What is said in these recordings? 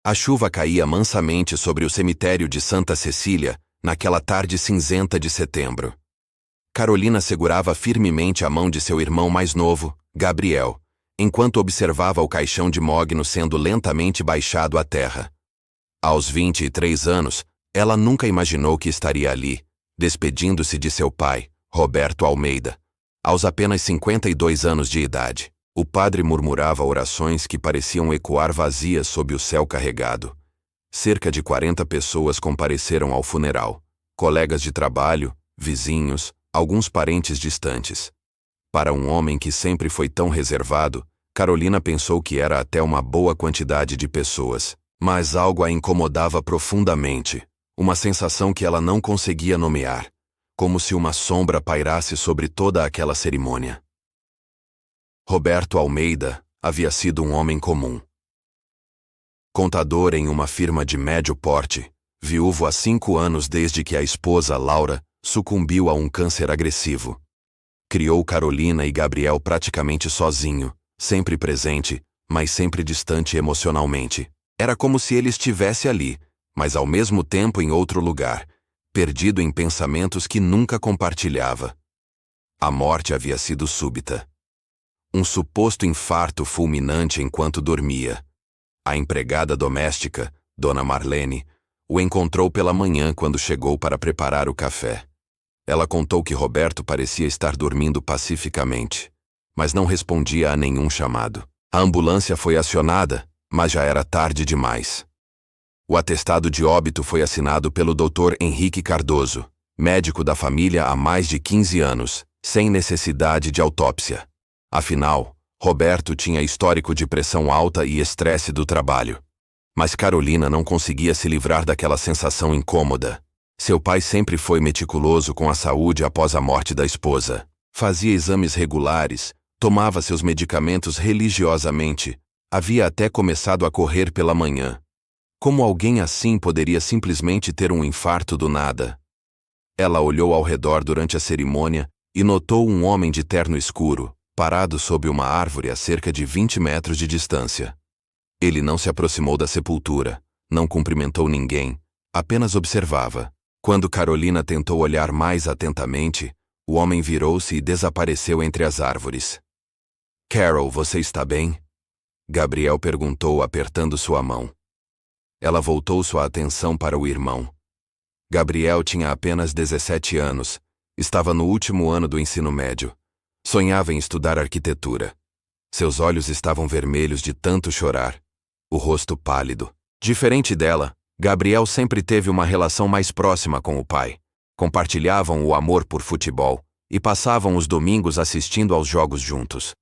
A chuva caía mansamente sobre o cemitério de Santa Cecília, naquela tarde cinzenta de setembro. Carolina segurava firmemente a mão de seu irmão mais novo, Gabriel, enquanto observava o caixão de mogno sendo lentamente baixado à terra. Aos 23 anos, ela nunca imaginou que estaria ali, despedindo-se de seu pai, Roberto Almeida. Aos apenas 52 anos de idade, o padre murmurava orações que pareciam ecoar vazias sob o céu carregado. Cerca de 40 pessoas compareceram ao funeral. Colegas de trabalho, vizinhos, alguns parentes distantes. Para um homem que sempre foi tão reservado, Carolina pensou que era até uma boa quantidade de pessoas. Mas algo a incomodava profundamente, uma sensação que ela não conseguia nomear, como se uma sombra pairasse sobre toda aquela cerimônia. Roberto Almeida havia sido um homem comum. Contador em uma firma de médio porte, viúvo há 5 anos desde que a esposa, Laura, sucumbiu a um câncer agressivo. Criou Carolina e Gabriel praticamente sozinho, sempre presente, mas sempre distante emocionalmente. Era como se ele estivesse ali, mas ao mesmo tempo em outro lugar, perdido em pensamentos que nunca compartilhava. A morte havia sido súbita. Um suposto infarto fulminante enquanto dormia. A empregada doméstica, Dona Marlene, o encontrou pela manhã quando chegou para preparar o café. Ela contou que Roberto parecia estar dormindo pacificamente, mas não respondia a nenhum chamado. A ambulância foi acionada, mas já era tarde demais. O atestado de óbito foi assinado pelo Dr. Henrique Cardoso, médico da família há mais de 15 anos, sem necessidade de autópsia. Afinal, Roberto tinha histórico de pressão alta e estresse do trabalho. Mas Carolina não conseguia se livrar daquela sensação incômoda. Seu pai sempre foi meticuloso com a saúde após a morte da esposa. Fazia exames regulares, tomava seus medicamentos religiosamente, havia até começado a correr pela manhã. Como alguém assim poderia simplesmente ter um infarto do nada? Ela olhou ao redor durante a cerimônia e notou um homem de terno escuro, parado sob uma árvore a cerca de 20 metros de distância. Ele não se aproximou da sepultura, não cumprimentou ninguém, apenas observava. Quando Carolina tentou olhar mais atentamente, o homem virou-se e desapareceu entre as árvores. "Carol, você está bem?" Gabriel perguntou apertando sua mão. Ela voltou sua atenção para o irmão. Gabriel tinha apenas 17 anos, estava no último ano do ensino médio. Sonhava em estudar arquitetura. Seus olhos estavam vermelhos de tanto chorar, o rosto pálido. Diferente dela, Gabriel sempre teve uma relação mais próxima com o pai. Compartilhavam o amor por futebol e passavam os domingos assistindo aos jogos juntos.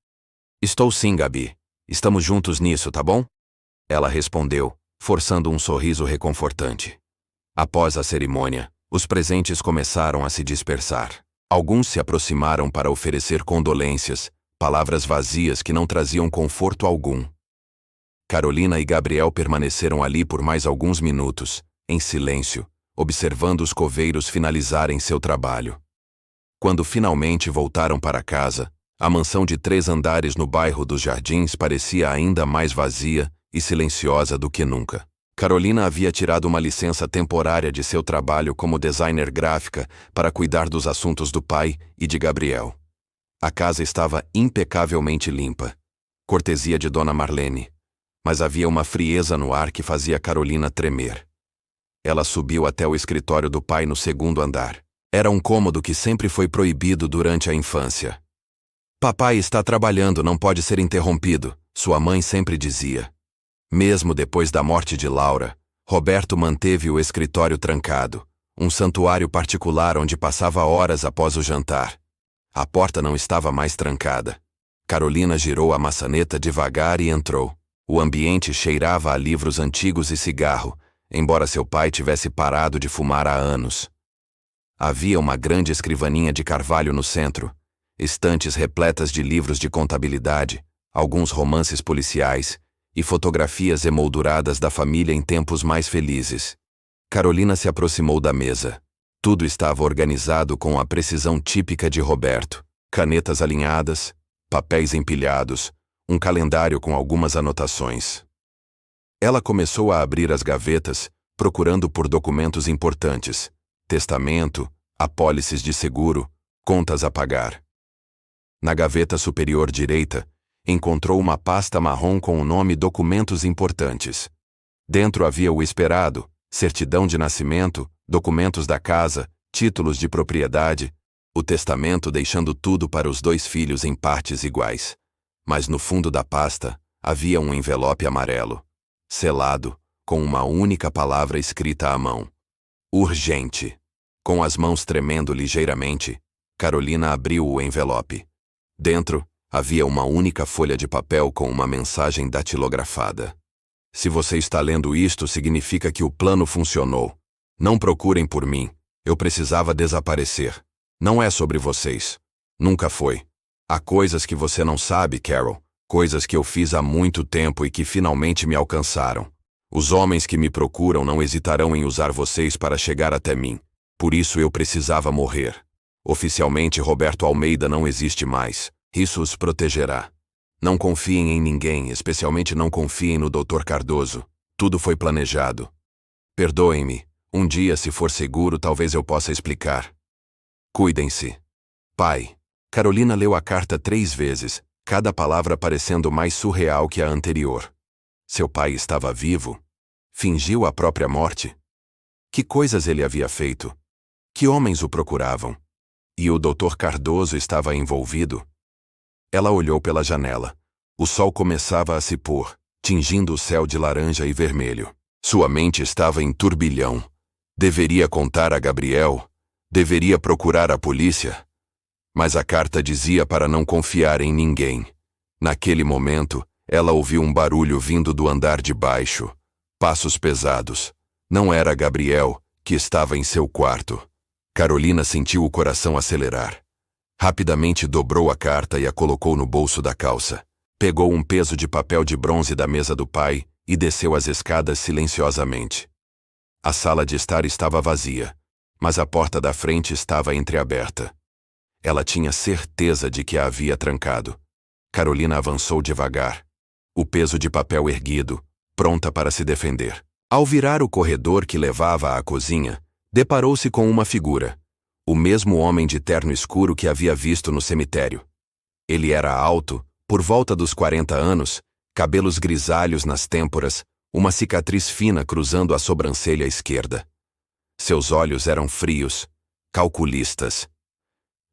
"Estou sim, Gabi. Estamos juntos nisso, tá bom?" Ela respondeu, forçando um sorriso reconfortante. Após a cerimônia, os presentes começaram a se dispersar. Alguns se aproximaram para oferecer condolências, palavras vazias que não traziam conforto algum. Carolina e Gabriel permaneceram ali por mais alguns minutos, em silêncio, observando os coveiros finalizarem seu trabalho. Quando finalmente voltaram para casa, a mansão de 3 andares no bairro dos Jardins parecia ainda mais vazia e silenciosa do que nunca. Carolina havia tirado uma licença temporária de seu trabalho como designer gráfica para cuidar dos assuntos do pai e de Gabriel. A casa estava impecavelmente limpa, cortesia de Dona Marlene, mas havia uma frieza no ar que fazia Carolina tremer. Ela subiu até o escritório do pai no 2º andar. Era um cômodo que sempre foi proibido durante a infância. "Papai está trabalhando, não pode ser interrompido", sua mãe sempre dizia. Mesmo depois da morte de Laura, Roberto manteve o escritório trancado, um santuário particular onde passava horas após o jantar. A porta não estava mais trancada. Carolina girou a maçaneta devagar e entrou. O ambiente cheirava a livros antigos e cigarro, embora seu pai tivesse parado de fumar há anos. Havia uma grande escrivaninha de carvalho no centro, estantes repletas de livros de contabilidade, alguns romances policiais e fotografias emolduradas da família em tempos mais felizes. Carolina se aproximou da mesa. Tudo estava organizado com a precisão típica de Roberto. Canetas alinhadas, papéis empilhados, um calendário com algumas anotações. Ela começou a abrir as gavetas, procurando por documentos importantes: testamento, apólices de seguro, contas a pagar. Na gaveta superior direita, encontrou uma pasta marrom com o nome Documentos Importantes. Dentro havia o esperado: certidão de nascimento, documentos da casa, títulos de propriedade, o testamento deixando tudo para os 2 filhos em partes iguais. Mas no fundo da pasta, havia um envelope amarelo, selado, com uma única palavra escrita à mão: urgente. Com as mãos tremendo ligeiramente, Carolina abriu o envelope. Dentro, havia uma única folha de papel com uma mensagem datilografada. Se você está lendo isto, significa que o plano funcionou. Não procurem por mim. Eu precisava desaparecer. Não é sobre vocês. Nunca foi. Há coisas que você não sabe, Carol. Coisas que eu fiz há muito tempo e que finalmente me alcançaram. Os homens que me procuram não hesitarão em usar vocês para chegar até mim. Por isso eu precisava morrer. Oficialmente, Roberto Almeida não existe mais. Isso os protegerá. Não confiem em ninguém, especialmente não confiem no Dr. Cardoso. Tudo foi planejado. Perdoem-me. Um dia, se for seguro, talvez eu possa explicar. Cuidem-se. Pai. Carolina leu a carta 3 vezes, cada palavra parecendo mais surreal que a anterior. Seu pai estava vivo? Fingiu a própria morte? Que coisas ele havia feito? Que homens o procuravam? E o Dr. Cardoso estava envolvido? Ela olhou pela janela. O sol começava a se pôr, tingindo o céu de laranja e vermelho. Sua mente estava em turbilhão. Deveria contar a Gabriel? Deveria procurar a polícia? Mas a carta dizia para não confiar em ninguém. Naquele momento, ela ouviu um barulho vindo do andar de baixo. Passos pesados. Não era Gabriel, que estava em seu quarto. Carolina sentiu o coração acelerar. Rapidamente dobrou a carta e a colocou no bolso da calça. Pegou um peso de papel de bronze da mesa do pai e desceu as escadas silenciosamente. A sala de estar estava vazia, mas a porta da frente estava entreaberta. Ela tinha certeza de que a havia trancado. Carolina avançou devagar, o peso de papel erguido, pronta para se defender. Ao virar o corredor que levava à cozinha, deparou-se com uma figura. O mesmo homem de terno escuro que havia visto no cemitério. Ele era alto, por volta dos 40 anos, cabelos grisalhos nas têmporas, uma cicatriz fina cruzando a sobrancelha esquerda. Seus olhos eram frios, calculistas.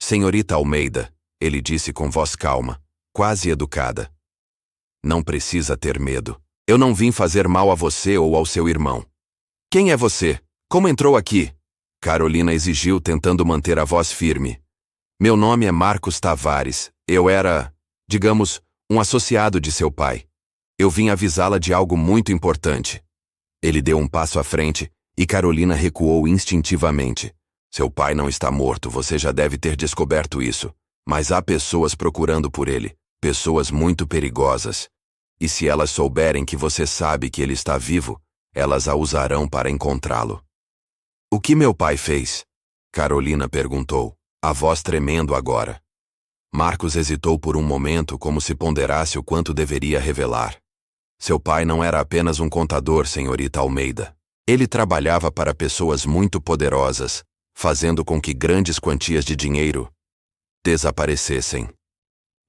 Senhorita Almeida, ele disse com voz calma, quase educada. Não precisa ter medo. Eu não vim fazer mal a você ou ao seu irmão. Quem é você? Como entrou aqui? Carolina exigiu, tentando manter a voz firme. Meu nome é Marcos Tavares. Eu era, digamos, um associado de seu pai. Eu vim avisá-la de algo muito importante. Ele deu um passo à frente e Carolina recuou instintivamente. Seu pai não está morto, você já deve ter descoberto isso. Mas há pessoas procurando por ele, pessoas muito perigosas. E se elas souberem que você sabe que ele está vivo, elas a usarão para encontrá-lo. O que meu pai fez? Carolina perguntou, a voz tremendo agora. Marcos hesitou por um momento, como se ponderasse o quanto deveria revelar. Seu pai não era apenas um contador, senhorita Almeida. Ele trabalhava para pessoas muito poderosas, fazendo com que grandes quantias de dinheiro desaparecessem.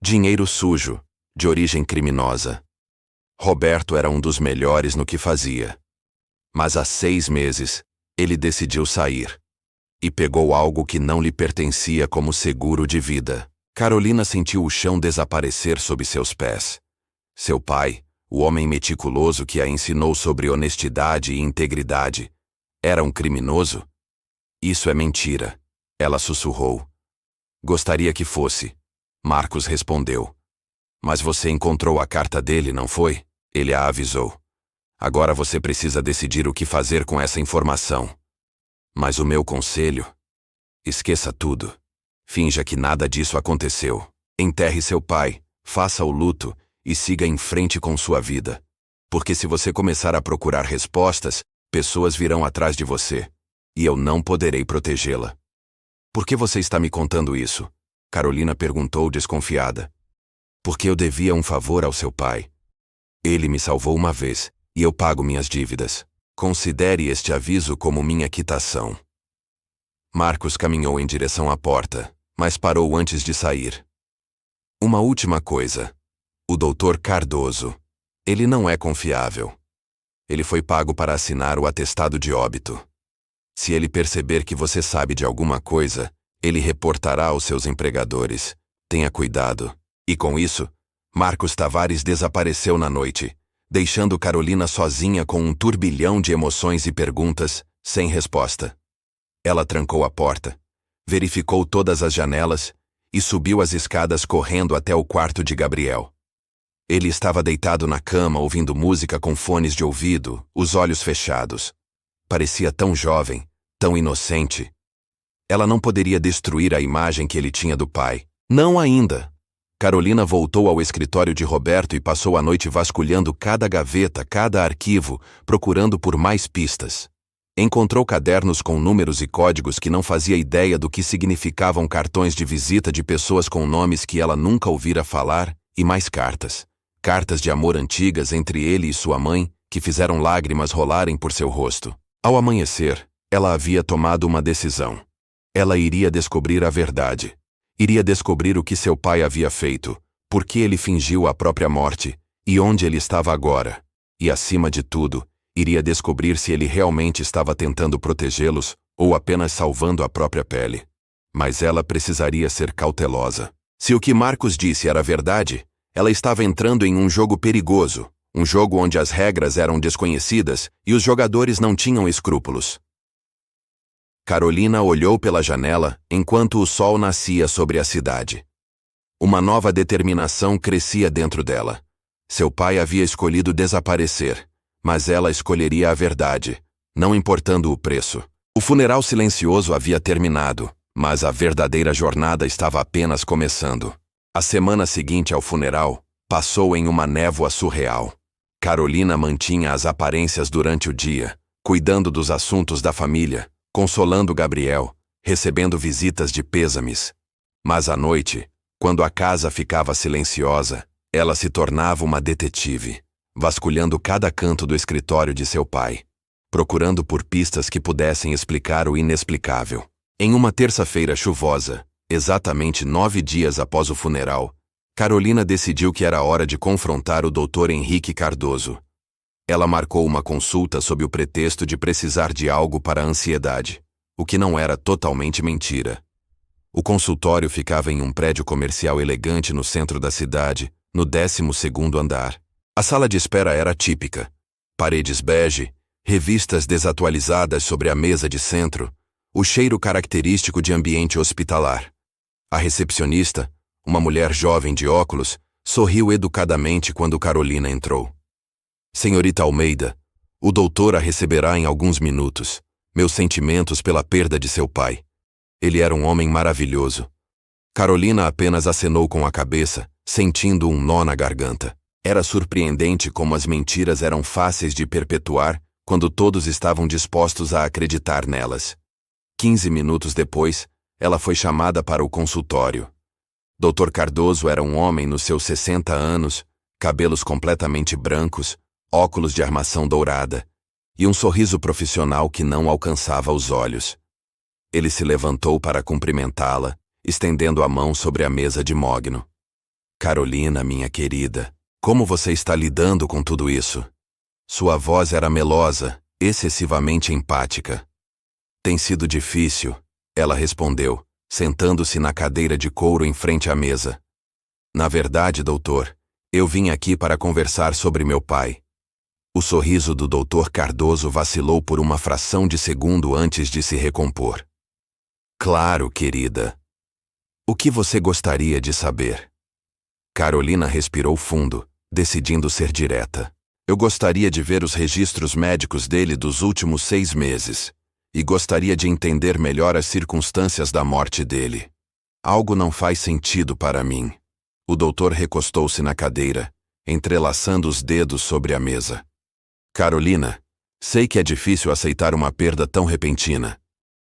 Dinheiro sujo, de origem criminosa. Roberto era um dos melhores no que fazia. Mas há 6 meses, ele decidiu sair. E pegou algo que não lhe pertencia como seguro de vida. Carolina sentiu o chão desaparecer sob seus pés. Seu pai, o homem meticuloso que a ensinou sobre honestidade e integridade, era um criminoso? Isso é mentira, ela sussurrou. Gostaria que fosse. Marcos respondeu. Mas você encontrou a carta dele, não foi? Ele a avisou. Agora você precisa decidir o que fazer com essa informação. Mas o meu conselho? Esqueça tudo. Finja que nada disso aconteceu. Enterre seu pai, faça o luto e siga em frente com sua vida. Porque se você começar a procurar respostas, pessoas virão atrás de você. E eu não poderei protegê-la. Por que você está me contando isso? Carolina perguntou desconfiada. Porque eu devia um favor ao seu pai. Ele me salvou uma vez, e eu pago minhas dívidas. Considere este aviso como minha quitação. Marcos caminhou em direção à porta, mas parou antes de sair. Uma última coisa. O Dr. Cardoso. Ele não é confiável. Ele foi pago para assinar o atestado de óbito. Se ele perceber que você sabe de alguma coisa, ele reportará aos seus empregadores. Tenha cuidado. E com isso, Marcos Tavares desapareceu na noite, deixando Carolina sozinha com um turbilhão de emoções e perguntas, sem resposta. Ela trancou a porta, verificou todas as janelas e subiu as escadas correndo até o quarto de Gabriel. Ele estava deitado na cama ouvindo música com fones de ouvido, os olhos fechados. Parecia tão jovem, tão inocente. Ela não poderia destruir a imagem que ele tinha do pai. Não ainda. Carolina voltou ao escritório de Roberto e passou a noite vasculhando cada gaveta, cada arquivo, procurando por mais pistas. Encontrou cadernos com números e códigos que não fazia ideia do que significavam, cartões de visita de pessoas com nomes que ela nunca ouvira falar, e mais cartas. Cartas de amor antigas entre ele e sua mãe, que fizeram lágrimas rolarem por seu rosto. Ao amanhecer, ela havia tomado uma decisão. Ela iria descobrir a verdade. Iria descobrir o que seu pai havia feito, por que ele fingiu a própria morte, e onde ele estava agora. E, acima de tudo, iria descobrir se ele realmente estava tentando protegê-los ou apenas salvando a própria pele. Mas ela precisaria ser cautelosa. Se o que Marcos disse era verdade, ela estava entrando em um jogo perigoso, um jogo onde as regras eram desconhecidas e os jogadores não tinham escrúpulos. Carolina olhou pela janela enquanto o sol nascia sobre a cidade. Uma nova determinação crescia dentro dela. Seu pai havia escolhido desaparecer, mas ela escolheria a verdade, não importando o preço. O funeral silencioso havia terminado, mas a verdadeira jornada estava apenas começando. A semana seguinte ao funeral passou em uma névoa surreal. Carolina mantinha as aparências durante o dia, cuidando dos assuntos da família, consolando Gabriel, recebendo visitas de pêsames. Mas à noite, quando a casa ficava silenciosa, ela se tornava uma detetive, vasculhando cada canto do escritório de seu pai, procurando por pistas que pudessem explicar o inexplicável. Em uma terça-feira chuvosa, exatamente 9 dias após o funeral, Carolina decidiu que era hora de confrontar o Dr. Henrique Cardoso. Ela marcou uma consulta sob o pretexto de precisar de algo para a ansiedade, o que não era totalmente mentira. O consultório ficava em um prédio comercial elegante no centro da cidade, no 12º andar. A sala de espera era típica. Paredes bege, revistas desatualizadas sobre a mesa de centro, o cheiro característico de ambiente hospitalar. A recepcionista, uma mulher jovem de óculos, sorriu educadamente quando Carolina entrou. Senhorita Almeida, o doutor a receberá em alguns minutos. Meus sentimentos pela perda de seu pai. Ele era um homem maravilhoso. Carolina apenas acenou com a cabeça, sentindo um nó na garganta. Era surpreendente como as mentiras eram fáceis de perpetuar quando todos estavam dispostos a acreditar nelas. 15 minutos depois, ela foi chamada para o consultório. Dr. Cardoso era um homem nos seus 60 anos, cabelos completamente brancos, óculos de armação dourada e um sorriso profissional que não alcançava os olhos. Ele se levantou para cumprimentá-la, estendendo a mão sobre a mesa de mogno. Carolina, minha querida, como você está lidando com tudo isso? Sua voz era melosa, excessivamente empática. Tem sido difícil, ela respondeu, sentando-se na cadeira de couro em frente à mesa. Na verdade, doutor, eu vim aqui para conversar sobre meu pai. O sorriso do Dr. Cardoso vacilou por uma fração de segundo antes de se recompor. Claro, querida. O que você gostaria de saber? Carolina respirou fundo, decidindo ser direta. Eu gostaria de ver os registros médicos dele dos últimos 6 meses. E gostaria de entender melhor as circunstâncias da morte dele. Algo não faz sentido para mim. O doutor recostou-se na cadeira, entrelaçando os dedos sobre a mesa. Carolina, sei que é difícil aceitar uma perda tão repentina.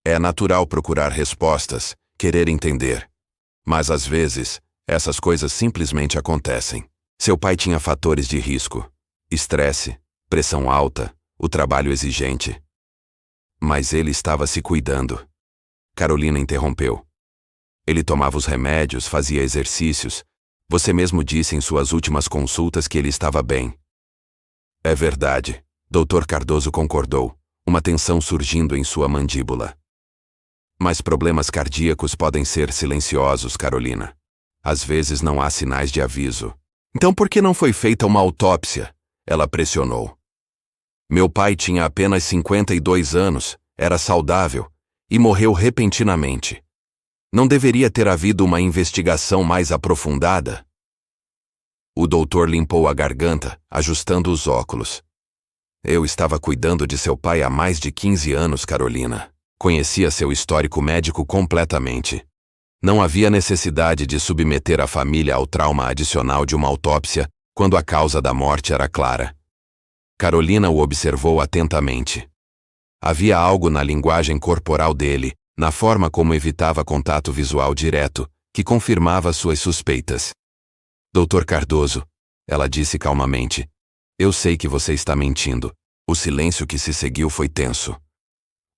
É natural procurar respostas, querer entender. Mas às vezes, essas coisas simplesmente acontecem. Seu pai tinha fatores de risco: estresse, Pressão alta, o trabalho exigente. Mas ele estava se cuidando. Carolina interrompeu. Ele tomava os remédios, fazia exercícios. Você mesmo disse em suas últimas consultas que ele estava bem. É verdade. Dr. Cardoso concordou, uma tensão surgindo em sua mandíbula. Mas problemas cardíacos podem ser silenciosos, Carolina. Às vezes não há sinais de aviso. Então por que não foi feita uma autópsia? Ela pressionou. Meu pai tinha apenas 52 anos, era saudável, e morreu repentinamente. Não deveria ter havido uma investigação mais aprofundada? O doutor limpou a garganta, ajustando os óculos. Eu estava cuidando de seu pai há mais de 15 anos, Carolina. Conhecia seu histórico médico completamente. Não havia necessidade de submeter a família ao trauma adicional de uma autópsia quando a causa da morte era clara. Carolina o observou atentamente. Havia algo na linguagem corporal dele, na forma como evitava contato visual direto, que confirmava suas suspeitas. Dr. Cardoso, ela disse calmamente, eu sei que você está mentindo. O silêncio que se seguiu foi tenso.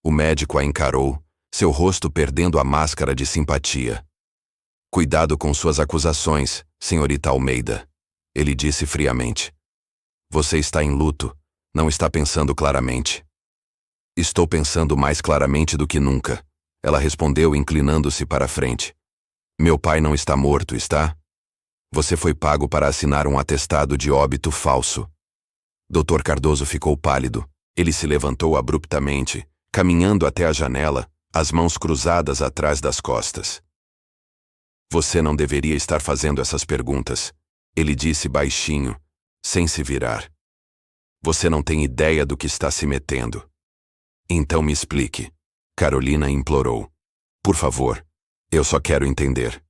O médico a encarou, seu rosto perdendo a máscara de simpatia. Cuidado com suas acusações, senhorita Almeida, ele disse friamente. Você está em luto, não está pensando claramente. Estou pensando mais claramente do que nunca, ela respondeu inclinando-se para a frente. Meu pai não está morto, está? Você foi pago para assinar um atestado de óbito falso. Dr. Cardoso ficou pálido. Ele se levantou abruptamente, caminhando até a janela, as mãos cruzadas atrás das costas. Você não deveria estar fazendo essas perguntas, ele disse baixinho, sem se virar. Você não tem ideia do que está se metendo. Então me explique. Carolina implorou. Por favor, eu só quero entender.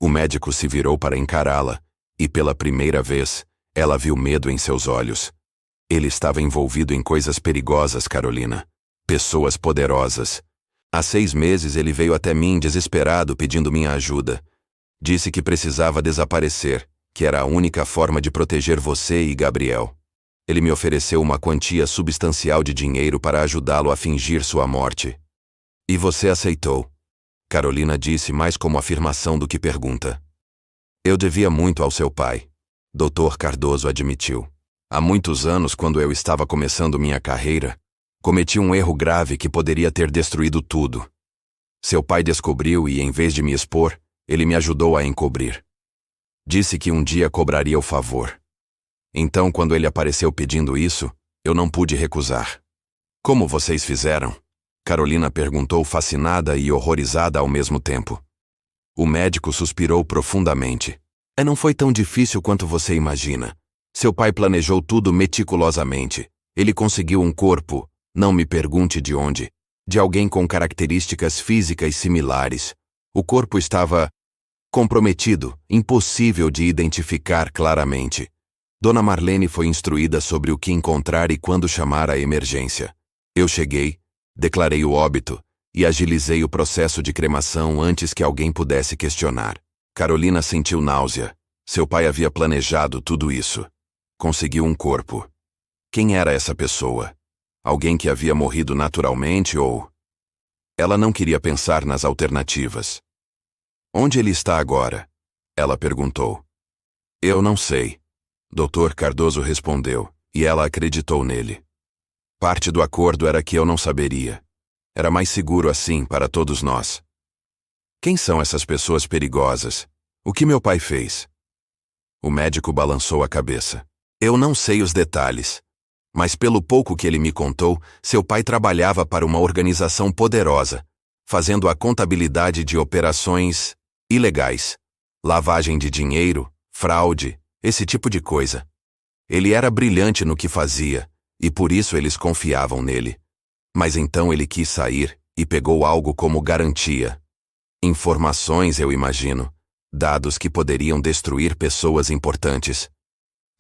O médico se virou para encará-la, e pela primeira vez, ela viu medo em seus olhos. Ele estava envolvido em coisas perigosas, Carolina. Pessoas poderosas. Há 6 meses ele veio até mim desesperado pedindo minha ajuda. Disse que precisava desaparecer, que era a única forma de proteger você e Gabriel. Ele me ofereceu uma quantia substancial de dinheiro para ajudá-lo a fingir sua morte. E você aceitou. Carolina disse mais como afirmação do que pergunta. Eu devia muito ao seu pai. Dr. Cardoso admitiu. Há muitos anos, quando eu estava começando minha carreira, cometi um erro grave que poderia ter destruído tudo. Seu pai descobriu e, em vez de me expor, ele me ajudou a encobrir. Disse que um dia cobraria o favor. Então, quando ele apareceu pedindo isso, eu não pude recusar. Como vocês fizeram? Carolina perguntou fascinada e horrorizada ao mesmo tempo. O médico suspirou profundamente. Não foi tão difícil quanto você imagina. Seu pai planejou tudo meticulosamente. Ele conseguiu um corpo, não me pergunte de onde, de alguém com características físicas similares. O corpo estava comprometido, impossível de identificar claramente. Dona Marlene foi instruída sobre o que encontrar e quando chamar a emergência. Eu cheguei, declarei o óbito e agilizei o processo de cremação antes que alguém pudesse questionar. Carolina sentiu náusea. Seu pai havia planejado tudo isso. Conseguiu um corpo. Quem era essa pessoa? Alguém que havia morrido naturalmente ou... Ela não queria pensar nas alternativas. Onde ele está agora? Ela perguntou. Eu não sei. Dr. Cardoso respondeu, e ela acreditou nele. Parte do acordo era que eu não saberia. Era mais seguro assim para todos nós. Quem são essas pessoas perigosas? O que meu pai fez? O médico balançou a cabeça. Eu não sei os detalhes. Mas pelo pouco que ele me contou, seu pai trabalhava para uma organização poderosa, fazendo a contabilidade de operações ilegais, lavagem de dinheiro, fraude, esse tipo de coisa. Ele era brilhante no que fazia, e por isso eles confiavam nele. Mas então ele quis sair e pegou algo como garantia. Informações, eu imagino. Dados que poderiam destruir pessoas importantes.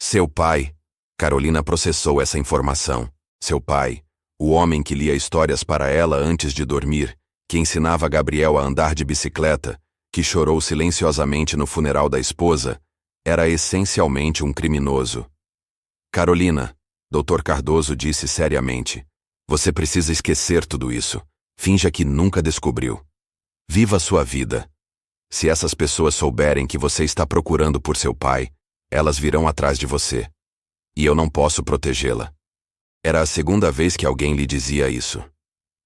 Seu pai... Carolina processou essa informação. Seu pai, o homem que lia histórias para ela antes de dormir, que ensinava Gabriel a andar de bicicleta, que chorou silenciosamente no funeral da esposa, era essencialmente um criminoso. Carolina, Dr. Cardoso disse seriamente. Você precisa esquecer tudo isso. Finja que nunca descobriu. Viva sua vida. Se essas pessoas souberem que você está procurando por seu pai, elas virão atrás de você. E eu não posso protegê-la. Era a segunda vez que alguém lhe dizia isso.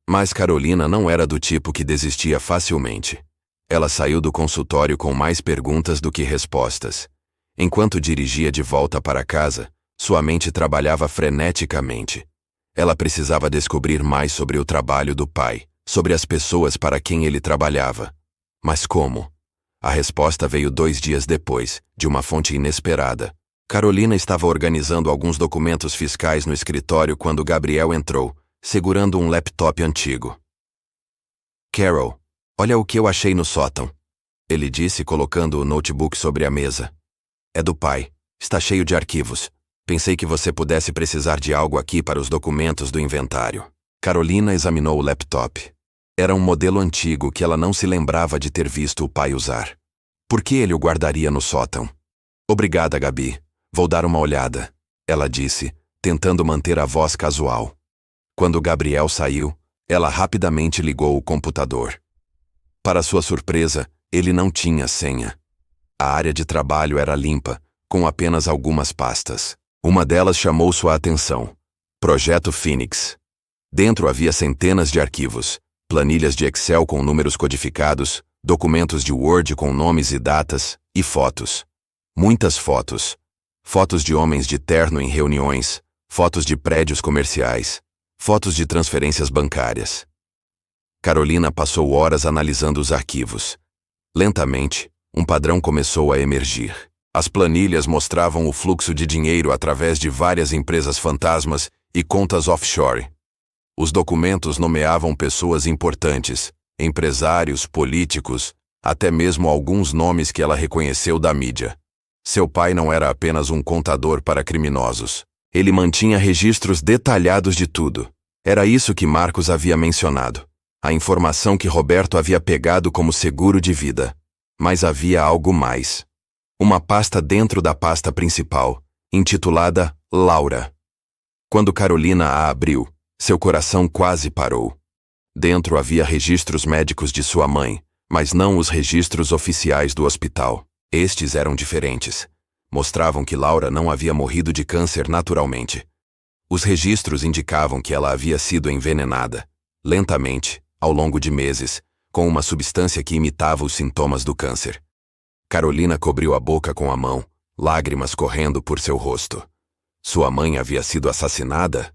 Mas Carolina não era do tipo que desistia facilmente. Ela saiu do consultório com mais perguntas do que respostas. Enquanto dirigia de volta para casa, sua mente trabalhava freneticamente. Ela precisava descobrir mais sobre o trabalho do pai, sobre as pessoas para quem ele trabalhava. Mas como? A resposta veio 2 dias depois, de uma fonte inesperada. Carolina estava organizando alguns documentos fiscais no escritório quando Gabriel entrou, segurando um laptop antigo. Carol, olha o que eu achei no sótão. Ele disse, colocando o notebook sobre a mesa. É do pai. Está cheio de arquivos. Pensei que você pudesse precisar de algo aqui para os documentos do inventário. Carolina examinou o laptop. Era um modelo antigo que ela não se lembrava de ter visto o pai usar. Por que ele o guardaria no sótão? Obrigada, Gabi. Vou dar uma olhada, ela disse, tentando manter a voz casual. Quando Gabriel saiu, ela rapidamente ligou o computador. Para sua surpresa, ele não tinha senha. A área de trabalho era limpa, com apenas algumas pastas. Uma delas chamou sua atenção. Projeto Phoenix. Dentro havia centenas de arquivos, planilhas de Excel com números codificados, documentos de Word com nomes e datas, e fotos. Muitas fotos. Fotos de homens de terno em reuniões, fotos de prédios comerciais, fotos de transferências bancárias. Carolina passou horas analisando os arquivos. Lentamente, um padrão começou a emergir. As planilhas mostravam o fluxo de dinheiro através de várias empresas fantasmas e contas offshore. Os documentos nomeavam pessoas importantes, empresários, políticos, até mesmo alguns nomes que ela reconheceu da mídia. Seu pai não era apenas um contador para criminosos. Ele mantinha registros detalhados de tudo. Era isso que Marcos havia mencionado. A informação que Roberto havia pegado como seguro de vida. Mas havia algo mais. Uma pasta dentro da pasta principal, intitulada Laura. Quando Carolina a abriu, seu coração quase parou. Dentro havia registros médicos de sua mãe, mas não os registros oficiais do hospital. Estes eram diferentes. Mostravam que Laura não havia morrido de câncer naturalmente. Os registros indicavam que ela havia sido envenenada, lentamente, ao longo de meses, com uma substância que imitava os sintomas do câncer. Carolina cobriu a boca com a mão, lágrimas correndo por seu rosto. Sua mãe havia sido assassinada?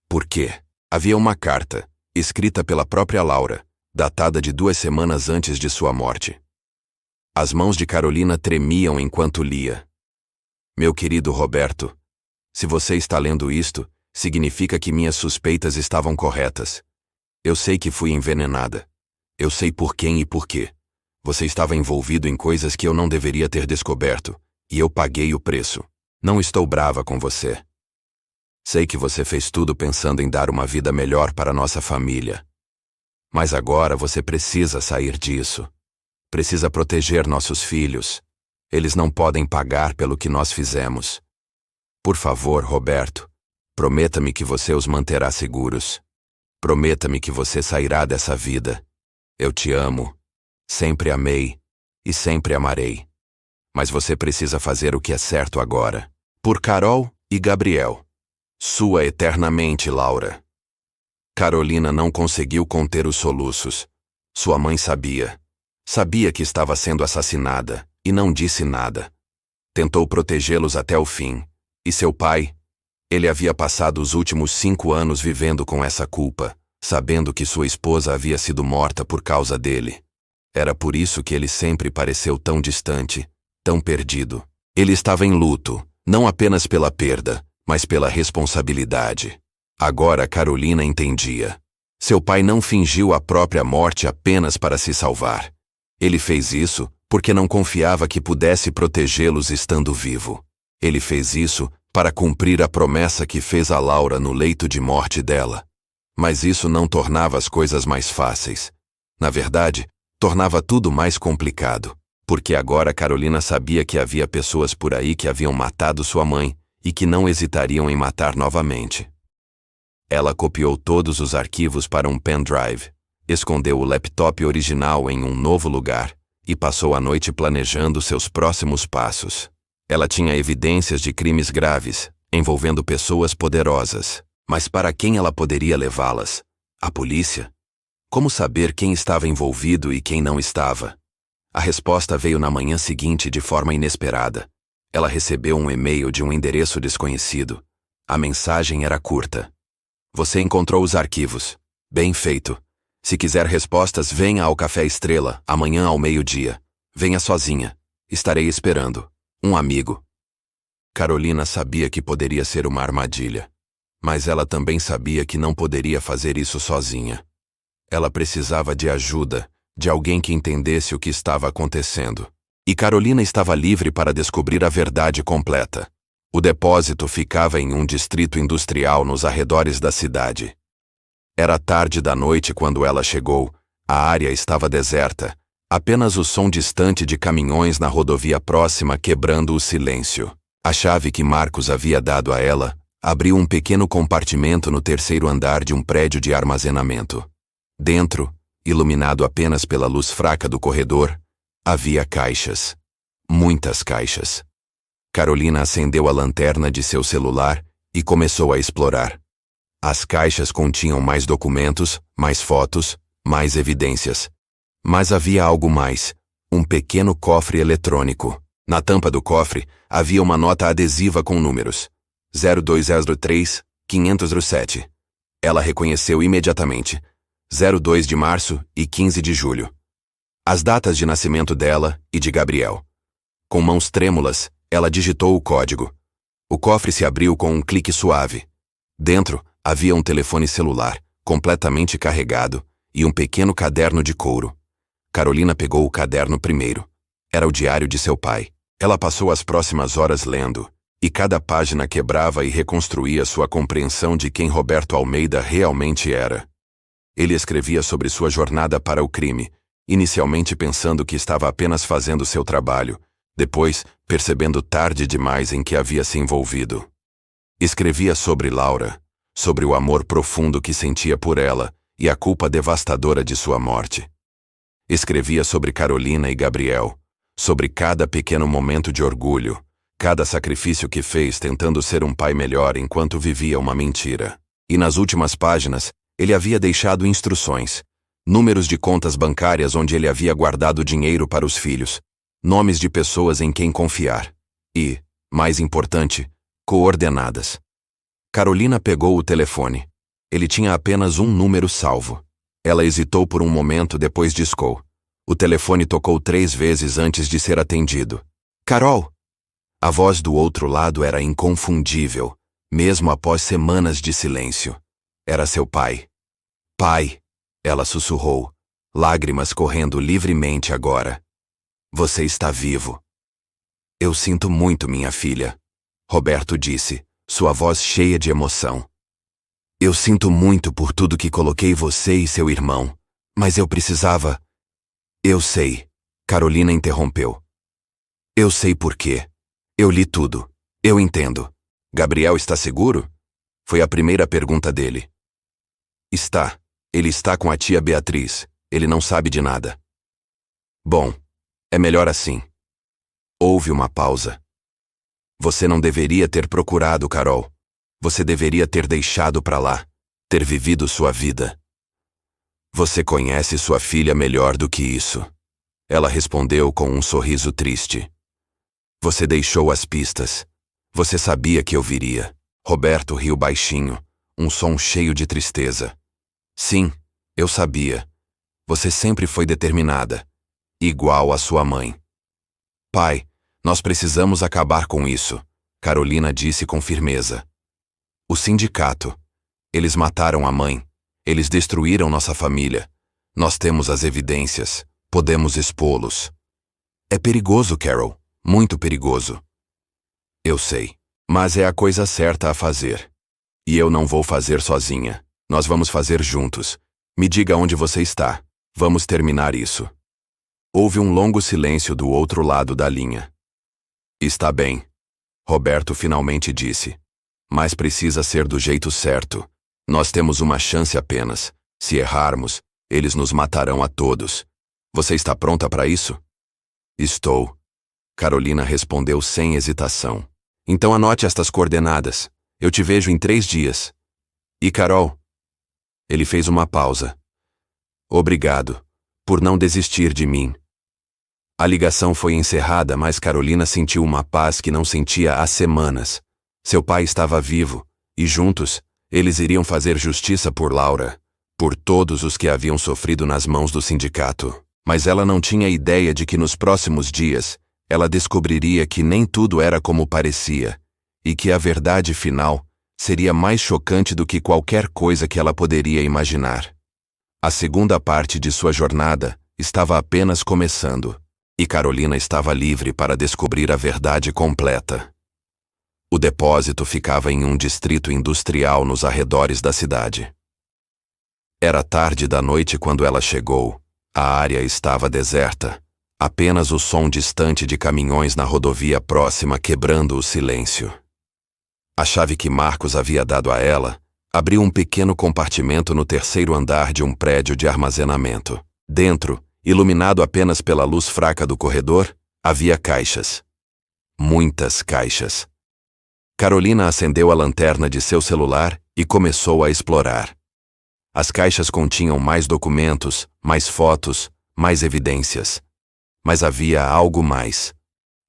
Por quê? Havia uma carta, escrita pela própria Laura, datada de 2 semanas antes de sua morte. As mãos de Carolina tremiam enquanto lia. Meu querido Roberto, se você está lendo isto, significa que minhas suspeitas estavam corretas. Eu sei que fui envenenada. Eu sei por quem e por quê. Você estava envolvido em coisas que eu não deveria ter descoberto, e eu paguei o preço. Não estou brava com você. Sei que você fez tudo pensando em dar uma vida melhor para nossa família. Mas agora você precisa sair disso. Precisa proteger nossos filhos. Eles não podem pagar pelo que nós fizemos. Por favor, Roberto, prometa-me que você os manterá seguros. Prometa-me que você sairá dessa vida. Eu te amo. Sempre amei. E sempre amarei. Mas você precisa fazer o que é certo agora. Por Carol e Gabriel. Sua eternamente, Laura. Carolina não conseguiu conter os soluços. Sua mãe sabia. Sabia que estava sendo assassinada, e não disse nada. Tentou protegê-los até o fim. E seu pai? Ele havia passado os últimos 5 anos vivendo com essa culpa, sabendo que sua esposa havia sido morta por causa dele. Era por isso que ele sempre pareceu tão distante, tão perdido. Ele estava em luto, não apenas pela perda, mas pela responsabilidade. Agora Carolina entendia. Seu pai não fingiu a própria morte apenas para se salvar. Ele fez isso porque não confiava que pudesse protegê-los estando vivo. Ele fez isso para cumprir a promessa que fez a Laura no leito de morte dela. Mas isso não tornava as coisas mais fáceis. Na verdade, tornava tudo mais complicado, porque agora Carolina sabia que havia pessoas por aí que haviam matado sua mãe e que não hesitariam em matar novamente. Ela copiou todos os arquivos para um pendrive, escondeu o laptop original em um novo lugar e passou a noite planejando seus próximos passos. Ela tinha evidências de crimes graves, envolvendo pessoas poderosas. Mas para quem ela poderia levá-las? A polícia? Como saber quem estava envolvido e quem não estava? A resposta veio na manhã seguinte de forma inesperada. Ela recebeu um e-mail de um endereço desconhecido. A mensagem era curta. Você encontrou os arquivos. Bem feito. Se quiser respostas, venha ao Café Estrela, amanhã ao meio-dia. Venha sozinha. Estarei esperando. Um amigo. Carolina sabia que poderia ser uma armadilha. Mas ela também sabia que não poderia fazer isso sozinha. Ela precisava de ajuda, de alguém que entendesse o que estava acontecendo. E Carolina estava livre para descobrir a verdade completa. O depósito ficava em um distrito industrial nos arredores da cidade. Era tarde da noite quando ela chegou. A área estava deserta. Apenas o som distante de caminhões na rodovia próxima quebrando o silêncio. A chave que Marcos havia dado a ela abriu um pequeno compartimento no terceiro andar de um prédio de armazenamento. Dentro, iluminado apenas pela luz fraca do corredor, havia caixas. Muitas caixas. Carolina acendeu a lanterna de seu celular e começou a explorar. As caixas continham mais documentos, mais fotos, mais evidências. Mas havia algo mais, um pequeno cofre eletrônico. Na tampa do cofre, havia uma nota adesiva com números. 0203 507. Ela reconheceu imediatamente. 02 de março e 15 de julho. As datas de nascimento dela e de Gabriel. Com mãos trêmulas, ela digitou o código. O cofre se abriu com um clique suave. Dentro, havia um telefone celular, completamente carregado, e um pequeno caderno de couro. Carolina pegou o caderno primeiro. Era o diário de seu pai. Ela passou as próximas horas lendo, e cada página quebrava e reconstruía sua compreensão de quem Roberto Almeida realmente era. Ele escrevia sobre sua jornada para o crime, inicialmente pensando que estava apenas fazendo seu trabalho, depois percebendo tarde demais em que havia se envolvido. Escrevia sobre Laura, sobre o amor profundo que sentia por ela e a culpa devastadora de sua morte. Escrevia sobre Carolina e Gabriel, sobre cada pequeno momento de orgulho, cada sacrifício que fez tentando ser um pai melhor enquanto vivia uma mentira. E nas últimas páginas, ele havia deixado instruções, números de contas bancárias onde ele havia guardado dinheiro para os filhos, nomes de pessoas em quem confiar e, mais importante, coordenadas. Carolina pegou o telefone. Ele tinha apenas um número salvo. Ela hesitou por um momento, depois discou. O telefone tocou 3 vezes antes de ser atendido. Carol! A voz do outro lado era inconfundível, mesmo após semanas de silêncio. Era seu pai. Pai! Ela sussurrou, lágrimas correndo livremente agora. Você está vivo. Eu sinto muito, minha filha. Roberto disse, sua voz cheia de emoção. Eu sinto muito por tudo que coloquei você e seu irmão, mas eu precisava... Eu sei, Carolina interrompeu. Eu sei por quê. Eu li tudo. Eu entendo. Gabriel está seguro? Foi a primeira pergunta dele. Está. Ele está com a tia Beatriz. Ele não sabe de nada. Bom, é melhor assim. Houve uma pausa. Você não deveria ter procurado, Carol. Você deveria ter deixado pra lá, ter vivido sua vida. Você conhece sua filha melhor do que isso. Ela respondeu com um sorriso triste. Você deixou as pistas. Você sabia que eu viria. Roberto riu baixinho, um som cheio de tristeza. Sim, eu sabia. Você sempre foi determinada, igual a sua mãe. Pai, nós precisamos acabar com isso, Carolina disse com firmeza. O sindicato. Eles mataram a mãe. Eles destruíram nossa família. Nós temos as evidências. Podemos expô-los. É perigoso, Carol. Muito perigoso. Eu sei. Mas é a coisa certa a fazer. E eu não vou fazer sozinha. Nós vamos fazer juntos. Me diga onde você está. Vamos terminar isso. Houve um longo silêncio do outro lado da linha. Está bem. Roberto finalmente disse. Mas precisa ser do jeito certo. Nós temos uma chance apenas. Se errarmos, eles nos matarão a todos. Você está pronta para isso? Estou. Carolina respondeu sem hesitação. Então anote estas coordenadas. Eu te vejo em 3 dias. E Carol? Ele fez uma pausa. Obrigado, por não desistir de mim. A ligação foi encerrada, mas Carolina sentiu uma paz que não sentia há semanas. Seu pai estava vivo, e juntos, eles iriam fazer justiça por Laura, por todos os que haviam sofrido nas mãos do sindicato. Mas ela não tinha ideia de que nos próximos dias, ela descobriria que nem tudo era como parecia, e que a verdade final seria mais chocante do que qualquer coisa que ela poderia imaginar. A segunda parte de sua jornada estava apenas começando, e Carolina estava livre para descobrir a verdade completa. O depósito ficava em um distrito industrial nos arredores da cidade. Era tarde da noite quando ela chegou. A área estava deserta. Apenas o som distante de caminhões na rodovia próxima quebrando o silêncio. A chave que Marcos havia dado a ela abriu um pequeno compartimento no 3º andar de um prédio de armazenamento. Dentro, iluminado apenas pela luz fraca do corredor, havia caixas. Muitas caixas. Carolina acendeu a lanterna de seu celular e começou a explorar. As caixas continham mais documentos, mais fotos, mais evidências. Mas havia algo mais.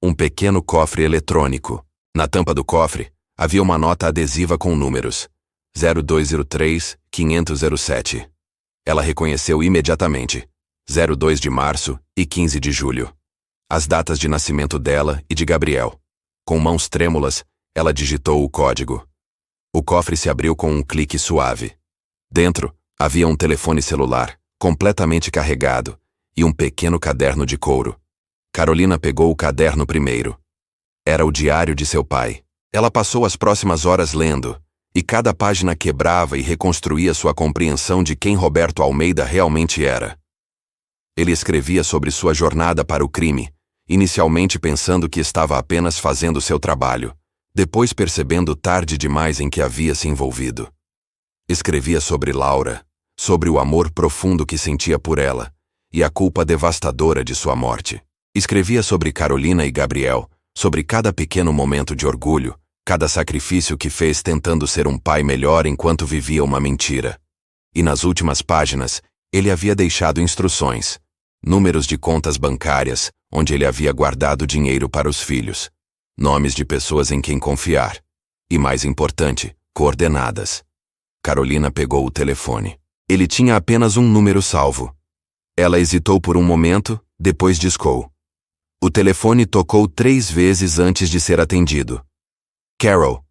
Um pequeno cofre eletrônico. Na tampa do cofre, havia uma nota adesiva com números. 0203-50007. Ela reconheceu imediatamente. 02 de março e 15 de julho. As datas de nascimento dela e de Gabriel. Com mãos trêmulas, ela digitou o código. O cofre se abriu com um clique suave. Dentro, havia um telefone celular, completamente carregado, e um pequeno caderno de couro. Carolina pegou o caderno primeiro. Era o diário de seu pai. Ela passou as próximas horas lendo, e cada página quebrava e reconstruía sua compreensão de quem Roberto Almeida realmente era. Ele escrevia sobre sua jornada para o crime, inicialmente pensando que estava apenas fazendo seu trabalho, depois percebendo tarde demais em que havia se envolvido. Escrevia sobre Laura, sobre o amor profundo que sentia por ela, e a culpa devastadora de sua morte. Escrevia sobre Carolina e Gabriel, sobre cada pequeno momento de orgulho, cada sacrifício que fez tentando ser um pai melhor enquanto vivia uma mentira. E nas últimas páginas, ele havia deixado instruções, números de contas bancárias, onde ele havia guardado dinheiro para os filhos, nomes de pessoas em quem confiar, e mais importante, coordenadas. Carolina pegou o telefone. Ele tinha apenas um número salvo. Ela hesitou por um momento, depois discou. O telefone tocou 3 vezes antes de ser atendido. Carol.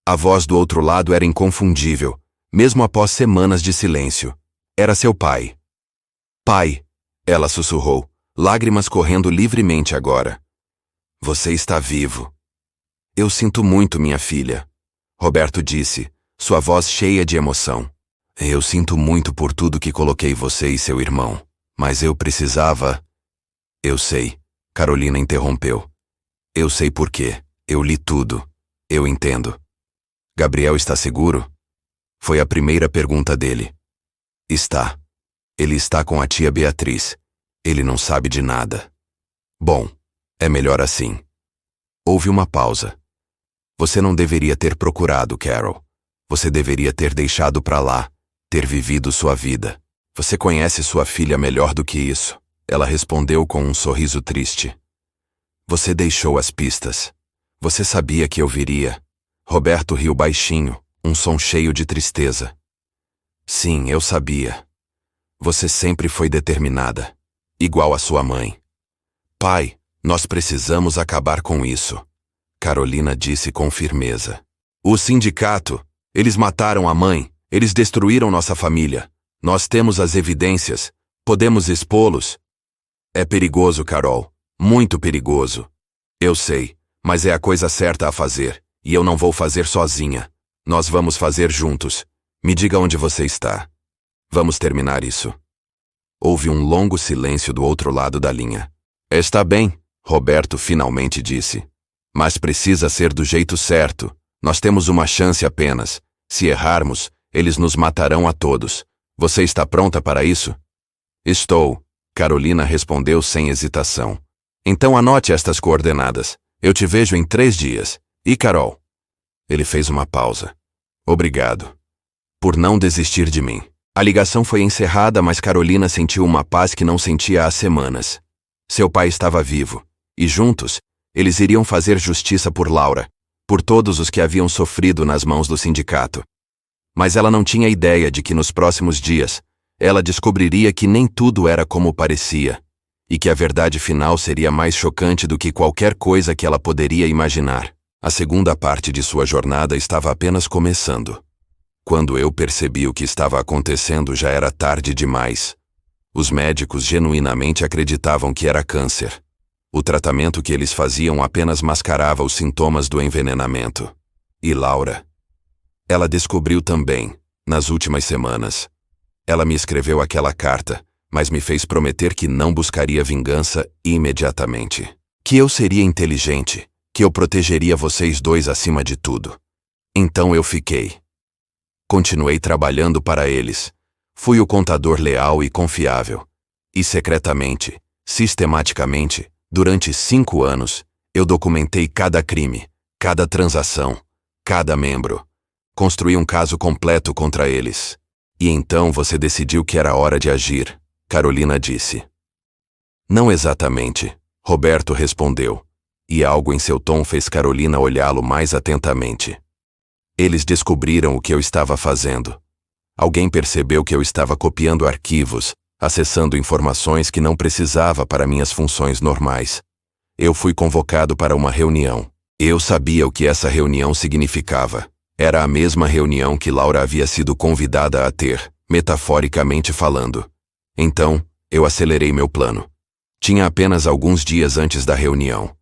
A voz do outro lado era inconfundível, mesmo após semanas de silêncio. Era seu pai. Pai, ela sussurrou, lágrimas correndo livremente agora. Você está vivo. Eu sinto muito, minha filha. Roberto disse, sua voz cheia de emoção. Eu sinto muito por tudo que coloquei você e seu irmão, mas eu precisava... Eu sei, Carolina interrompeu. Eu sei por quê. Eu li tudo. Eu entendo. Gabriel está seguro? Foi a primeira pergunta dele. Está. Ele está com a tia Beatriz. Ele não sabe de nada. Bom, é melhor assim. Houve uma pausa. Você não deveria ter procurado, Carol. Você deveria ter deixado pra lá, ter vivido sua vida. Você conhece sua filha melhor do que isso. Ela respondeu com um sorriso triste. Você deixou as pistas. Você sabia que eu viria. Roberto riu baixinho, um som cheio de tristeza. Sim, eu sabia. Você sempre foi determinada, igual a sua mãe. Pai, nós precisamos acabar com isso. Carolina disse com firmeza. O sindicato, eles mataram a mãe, eles destruíram nossa família. Nós temos as evidências, podemos expô-los. É perigoso, Carol, muito perigoso. Eu sei, mas é a coisa certa a fazer, e eu não vou fazer sozinha. Nós vamos fazer juntos. Me diga onde você está. Vamos terminar isso. Houve um longo silêncio do outro lado da linha. Está bem, Roberto finalmente disse. Mas precisa ser do jeito certo. Nós temos uma chance apenas. Se errarmos, eles nos matarão a todos. Você está pronta para isso? Estou, Carolina respondeu sem hesitação. Então anote estas coordenadas. Eu te vejo em 3 dias. E Carol? Ele fez uma pausa. Obrigado. Por não desistir de mim. A ligação foi encerrada, mas Carolina sentiu uma paz que não sentia há semanas. Seu pai estava vivo. E juntos, eles iriam fazer justiça por Laura, por todos os que haviam sofrido nas mãos do sindicato. Mas ela não tinha ideia de que nos próximos dias, ela descobriria que nem tudo era como parecia, e que a verdade final seria mais chocante do que qualquer coisa que ela poderia imaginar. A segunda parte de sua jornada estava apenas começando. Quando eu percebi o que estava acontecendo, já era tarde demais. Os médicos genuinamente acreditavam que era câncer. O tratamento que eles faziam apenas mascarava os sintomas do envenenamento. E Laura? Ela descobriu também, nas últimas semanas. Ela me escreveu aquela carta, mas me fez prometer que não buscaria vingança imediatamente. Que eu seria inteligente, que eu protegeria vocês dois acima de tudo. Então eu fiquei. Continuei trabalhando para eles. Fui o contador leal e confiável. E secretamente, sistematicamente, durante 5 anos, eu documentei cada crime, cada transação, cada membro. Construí um caso completo contra eles. E então você decidiu que era hora de agir, Carolina disse. Não exatamente, Roberto respondeu. E algo em seu tom fez Carolina olhá-lo mais atentamente. Eles descobriram o que eu estava fazendo. Alguém percebeu que eu estava copiando arquivos, acessando informações que não precisava para minhas funções normais. Eu fui convocado para uma reunião. Eu sabia o que essa reunião significava. Era a mesma reunião que Laura havia sido convidada a ter, metaforicamente falando. Então, eu acelerei meu plano. Tinha apenas alguns dias antes da reunião.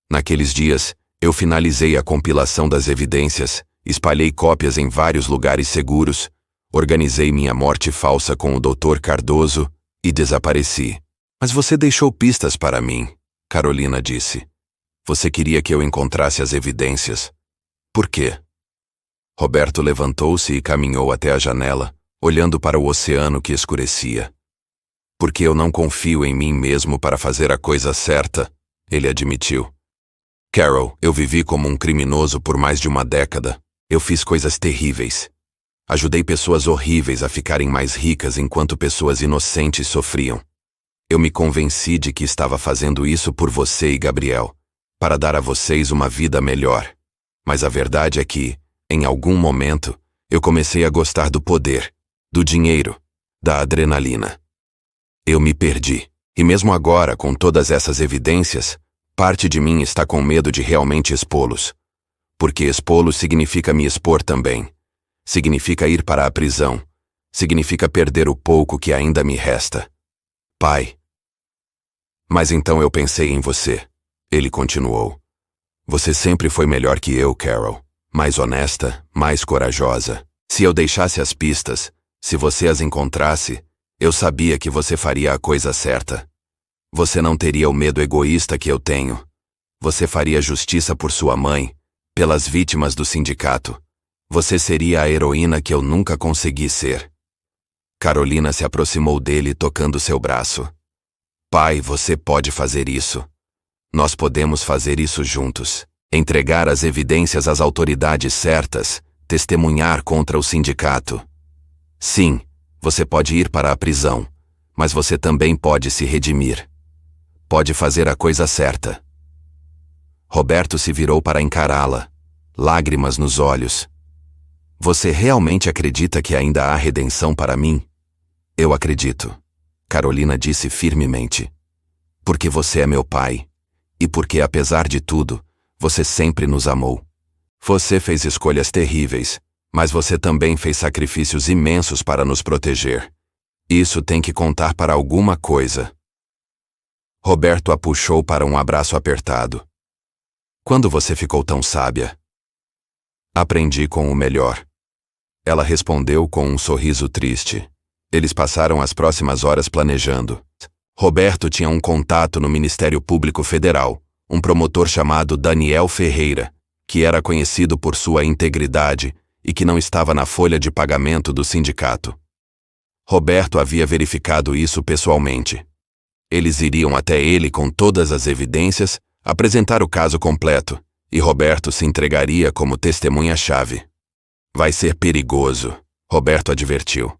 Naqueles dias, eu finalizei a compilação das evidências, espalhei cópias em vários lugares seguros, organizei minha morte falsa com o Dr. Cardoso e desapareci. Mas você deixou pistas para mim, Carolina disse. Você queria que eu encontrasse as evidências. Por quê? Roberto levantou-se e caminhou até a janela, olhando para o oceano que escurecia. Porque eu não confio em mim mesmo para fazer a coisa certa, ele admitiu. Carol, eu vivi como um criminoso por mais de uma década. Eu fiz coisas terríveis. Ajudei pessoas horríveis a ficarem mais ricas enquanto pessoas inocentes sofriam. Eu me convenci de que estava fazendo isso por você e Gabriel, para dar a vocês uma vida melhor. Mas a verdade é que, em algum momento, eu comecei a gostar do poder, do dinheiro, da adrenalina. Eu me perdi. E mesmo agora, com todas essas evidências, parte de mim está com medo de realmente expô-los. Porque expô-los significa me expor também. Significa ir para a prisão. Significa perder o pouco que ainda me resta. Pai. Mas então eu pensei em você. Ele continuou. Você sempre foi melhor que eu, Carol. Mais honesta, mais corajosa. Se eu deixasse as pistas, se você as encontrasse, eu sabia que você faria a coisa certa. Você não teria o medo egoísta que eu tenho. Você faria justiça por sua mãe, pelas vítimas do sindicato. Você seria a heroína que eu nunca consegui ser. Carolina se aproximou dele tocando seu braço. Pai, você pode fazer isso. Nós podemos fazer isso juntos. Entregar as evidências às autoridades certas, testemunhar contra o sindicato. Sim, você pode ir para a prisão, mas você também pode se redimir. Pode fazer a coisa certa. Roberto se virou para encará-la, lágrimas nos olhos. Você realmente acredita que ainda há redenção para mim? Eu acredito, Carolina disse firmemente. Porque você é meu pai. E porque, apesar de tudo, você sempre nos amou. Você fez escolhas terríveis, mas você também fez sacrifícios imensos para nos proteger. Isso tem que contar para alguma coisa. Roberto a puxou para um abraço apertado. Quando você ficou tão sábia? Aprendi com o melhor. Ela respondeu com um sorriso triste. Eles passaram as próximas horas planejando. Roberto tinha um contato no Ministério Público Federal, um promotor chamado Daniel Ferreira, que era conhecido por sua integridade e que não estava na folha de pagamento do sindicato. Roberto havia verificado isso pessoalmente. Eles iriam até ele com todas as evidências, apresentar o caso completo, e Roberto se entregaria como testemunha-chave. Vai ser perigoso, Roberto advertiu.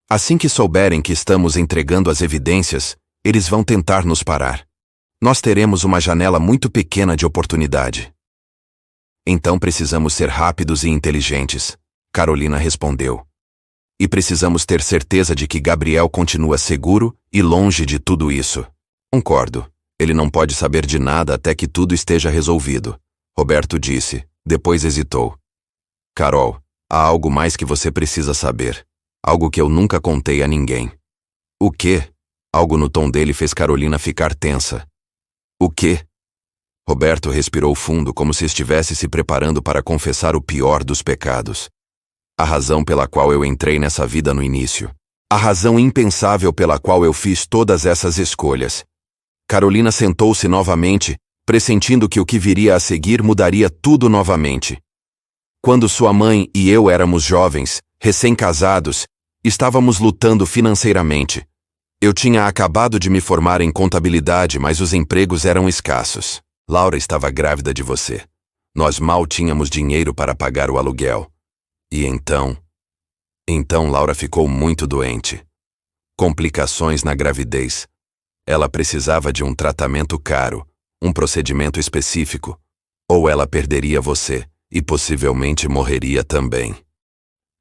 Assim que souberem que estamos entregando as evidências, eles vão tentar nos parar. Nós teremos uma janela muito pequena de oportunidade. Então precisamos ser rápidos e inteligentes, Carolina respondeu. E precisamos ter certeza de que Gabriel continua seguro e longe de tudo isso. Concordo. Ele não pode saber de nada até que tudo esteja resolvido, Roberto disse, depois hesitou. Carol, há algo mais que você precisa saber. Algo que eu nunca contei a ninguém. O quê? Algo no tom dele fez Carolina ficar tensa. O quê? Roberto respirou fundo como se estivesse se preparando para confessar o pior dos pecados. A razão pela qual eu entrei nessa vida no início. A razão impensável pela qual eu fiz todas essas escolhas. Carolina sentou-se novamente, pressentindo que o que viria a seguir mudaria tudo novamente. Quando sua mãe e eu éramos jovens, recém-casados, estávamos lutando financeiramente. Eu tinha acabado de me formar em contabilidade, mas os empregos eram escassos. Laura estava grávida de você. Nós mal tínhamos dinheiro para pagar o aluguel. E então Laura ficou muito doente. Complicações na gravidez. Ela precisava de um tratamento caro, um procedimento específico, ou ela perderia você e possivelmente morreria também.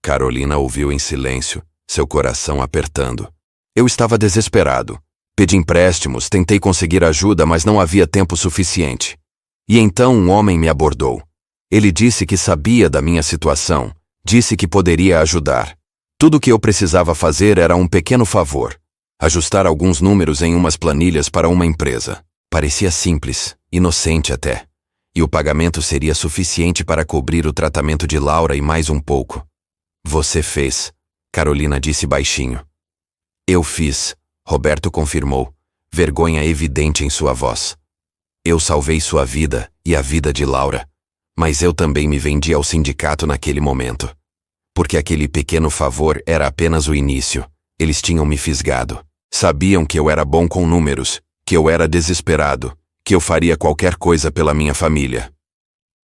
Carolina ouviu em silêncio, seu coração apertando. Eu estava desesperado. Pedi empréstimos, tentei conseguir ajuda, mas não havia tempo suficiente. E então um homem me abordou. Ele disse que sabia da minha situação, disse que poderia ajudar. Tudo o que eu precisava fazer era um pequeno favor. Ajustar alguns números em umas planilhas para uma empresa. Parecia simples, inocente até. E o pagamento seria suficiente para cobrir o tratamento de Laura e mais um pouco. Você fez, Carolina disse baixinho. Eu fiz, Roberto confirmou, vergonha evidente em sua voz. Eu salvei sua vida e a vida de Laura. Mas eu também me vendi ao sindicato naquele momento. Porque aquele pequeno favor era apenas o início. Eles tinham me fisgado. Sabiam que eu era bom com números, que eu era desesperado, que eu faria qualquer coisa pela minha família.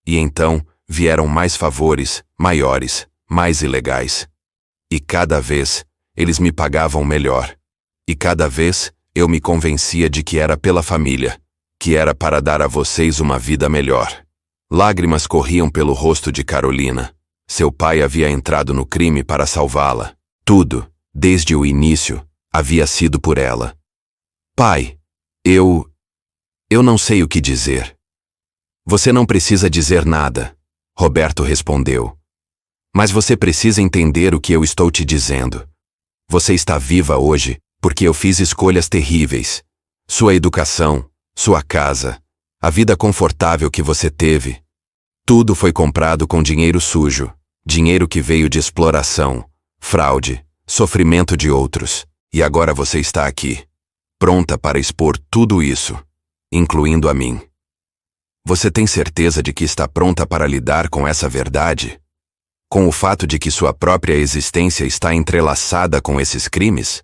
E então, vieram mais favores, maiores, mais ilegais. E cada vez, eles me pagavam melhor. E cada vez, eu me convencia de que era pela família, que era para dar a vocês uma vida melhor. Lágrimas corriam pelo rosto de Carolina. Seu pai havia entrado no crime para salvá-la. Tudo, desde o início, havia sido por ela. Pai, eu não sei o que dizer. Você não precisa dizer nada, Roberto respondeu. Mas você precisa entender o que eu estou te dizendo. Você está viva hoje porque eu fiz escolhas terríveis. Sua educação, sua casa, a vida confortável que você teve. Tudo foi comprado com dinheiro sujo, dinheiro que veio de exploração, fraude, sofrimento de outros. E agora você está aqui, pronta para expor tudo isso, incluindo a mim. Você tem certeza de que está pronta para lidar com essa verdade? Com o fato de que sua própria existência está entrelaçada com esses crimes?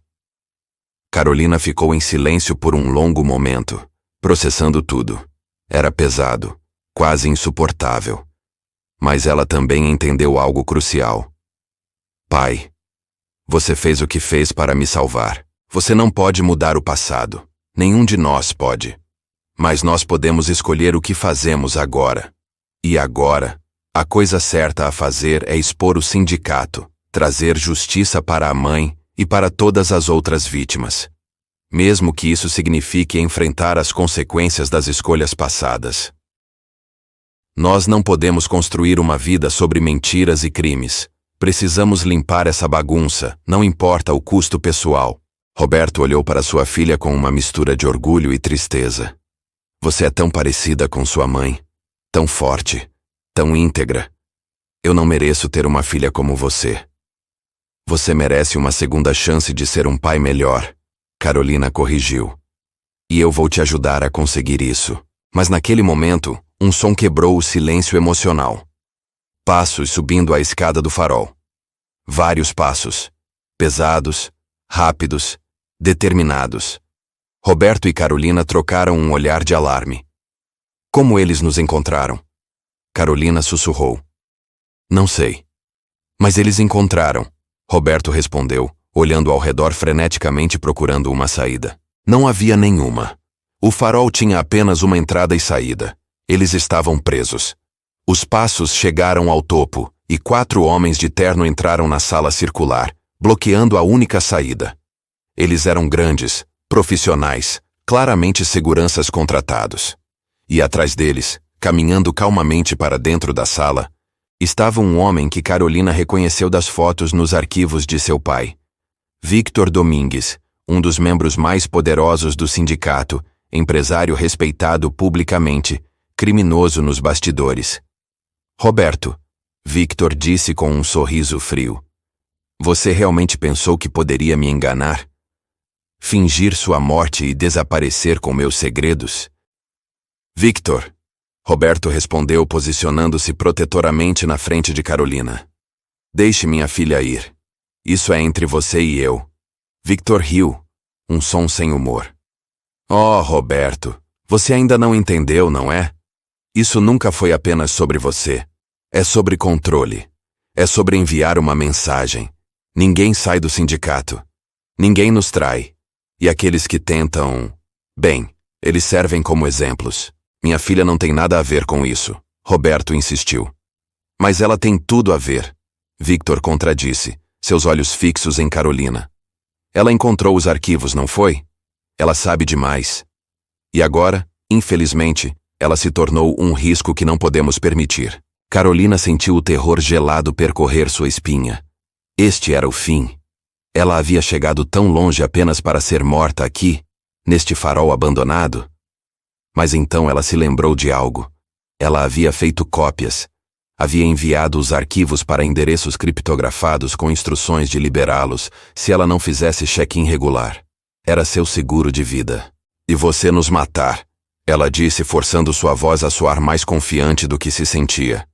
Carolina ficou em silêncio por um longo momento, processando tudo. Era pesado, quase insuportável. Mas ela também entendeu algo crucial. Pai, você fez o que fez para me salvar. Você não pode mudar o passado. Nenhum de nós pode. Mas nós podemos escolher o que fazemos agora. E agora, a coisa certa a fazer é expor o sindicato, trazer justiça para a mãe e para todas as outras vítimas. Mesmo que isso signifique enfrentar as consequências das escolhas passadas. Nós não podemos construir uma vida sobre mentiras e crimes. Precisamos limpar essa bagunça, não importa o custo pessoal. Roberto olhou para sua filha com uma mistura de orgulho e tristeza. Você é tão parecida com sua mãe, tão forte, tão íntegra. Eu não mereço ter uma filha como você. Você merece uma segunda chance de ser um pai melhor, Carolina corrigiu. E eu vou te ajudar a conseguir isso. Mas naquele momento, um som quebrou o silêncio emocional. Passos subindo a escada do farol. Vários passos. Pesados, rápidos, determinados. Roberto e Carolina trocaram um olhar de alarme. Como eles nos encontraram? Carolina sussurrou. Não sei. Mas eles encontraram. Roberto respondeu, olhando ao redor freneticamente procurando uma saída. Não havia nenhuma. O farol tinha apenas uma entrada e saída. Eles estavam presos. Os passos chegaram ao topo, e 4 homens de terno entraram na sala circular, bloqueando a única saída. Eles eram grandes, profissionais, claramente seguranças contratados. E atrás deles, caminhando calmamente para dentro da sala, estava um homem que Carolina reconheceu das fotos nos arquivos de seu pai. Victor Domingues, um dos membros mais poderosos do sindicato, empresário respeitado publicamente, criminoso nos bastidores. Roberto, Victor disse com um sorriso frio. Você realmente pensou que poderia me enganar? Fingir sua morte e desaparecer com meus segredos? Victor, Roberto respondeu posicionando-se protetoramente na frente de Carolina. Deixe minha filha ir. Isso é entre você e eu. Victor riu, um som sem humor. Oh, Roberto, você ainda não entendeu, não é? Isso nunca foi apenas sobre você. É sobre controle. É sobre enviar uma mensagem. Ninguém sai do sindicato. Ninguém nos trai. E aqueles que tentam... Bem, eles servem como exemplos. Minha filha não tem nada a ver com isso, Roberto insistiu. Mas ela tem tudo a ver. Victor contradisse, seus olhos fixos em Carolina. Ela encontrou os arquivos, não foi? Ela sabe demais. E agora, infelizmente, ela se tornou um risco que não podemos permitir. Carolina sentiu o terror gelado percorrer sua espinha. Este era o fim. Ela havia chegado tão longe apenas para ser morta aqui, neste farol abandonado. Mas então ela se lembrou de algo. Ela havia feito cópias. Havia enviado os arquivos para endereços criptografados com instruções de liberá-los se ela não fizesse check-in regular. Era seu seguro de vida. E você nos matar, ela disse, forçando sua voz a soar mais confiante do que se sentia.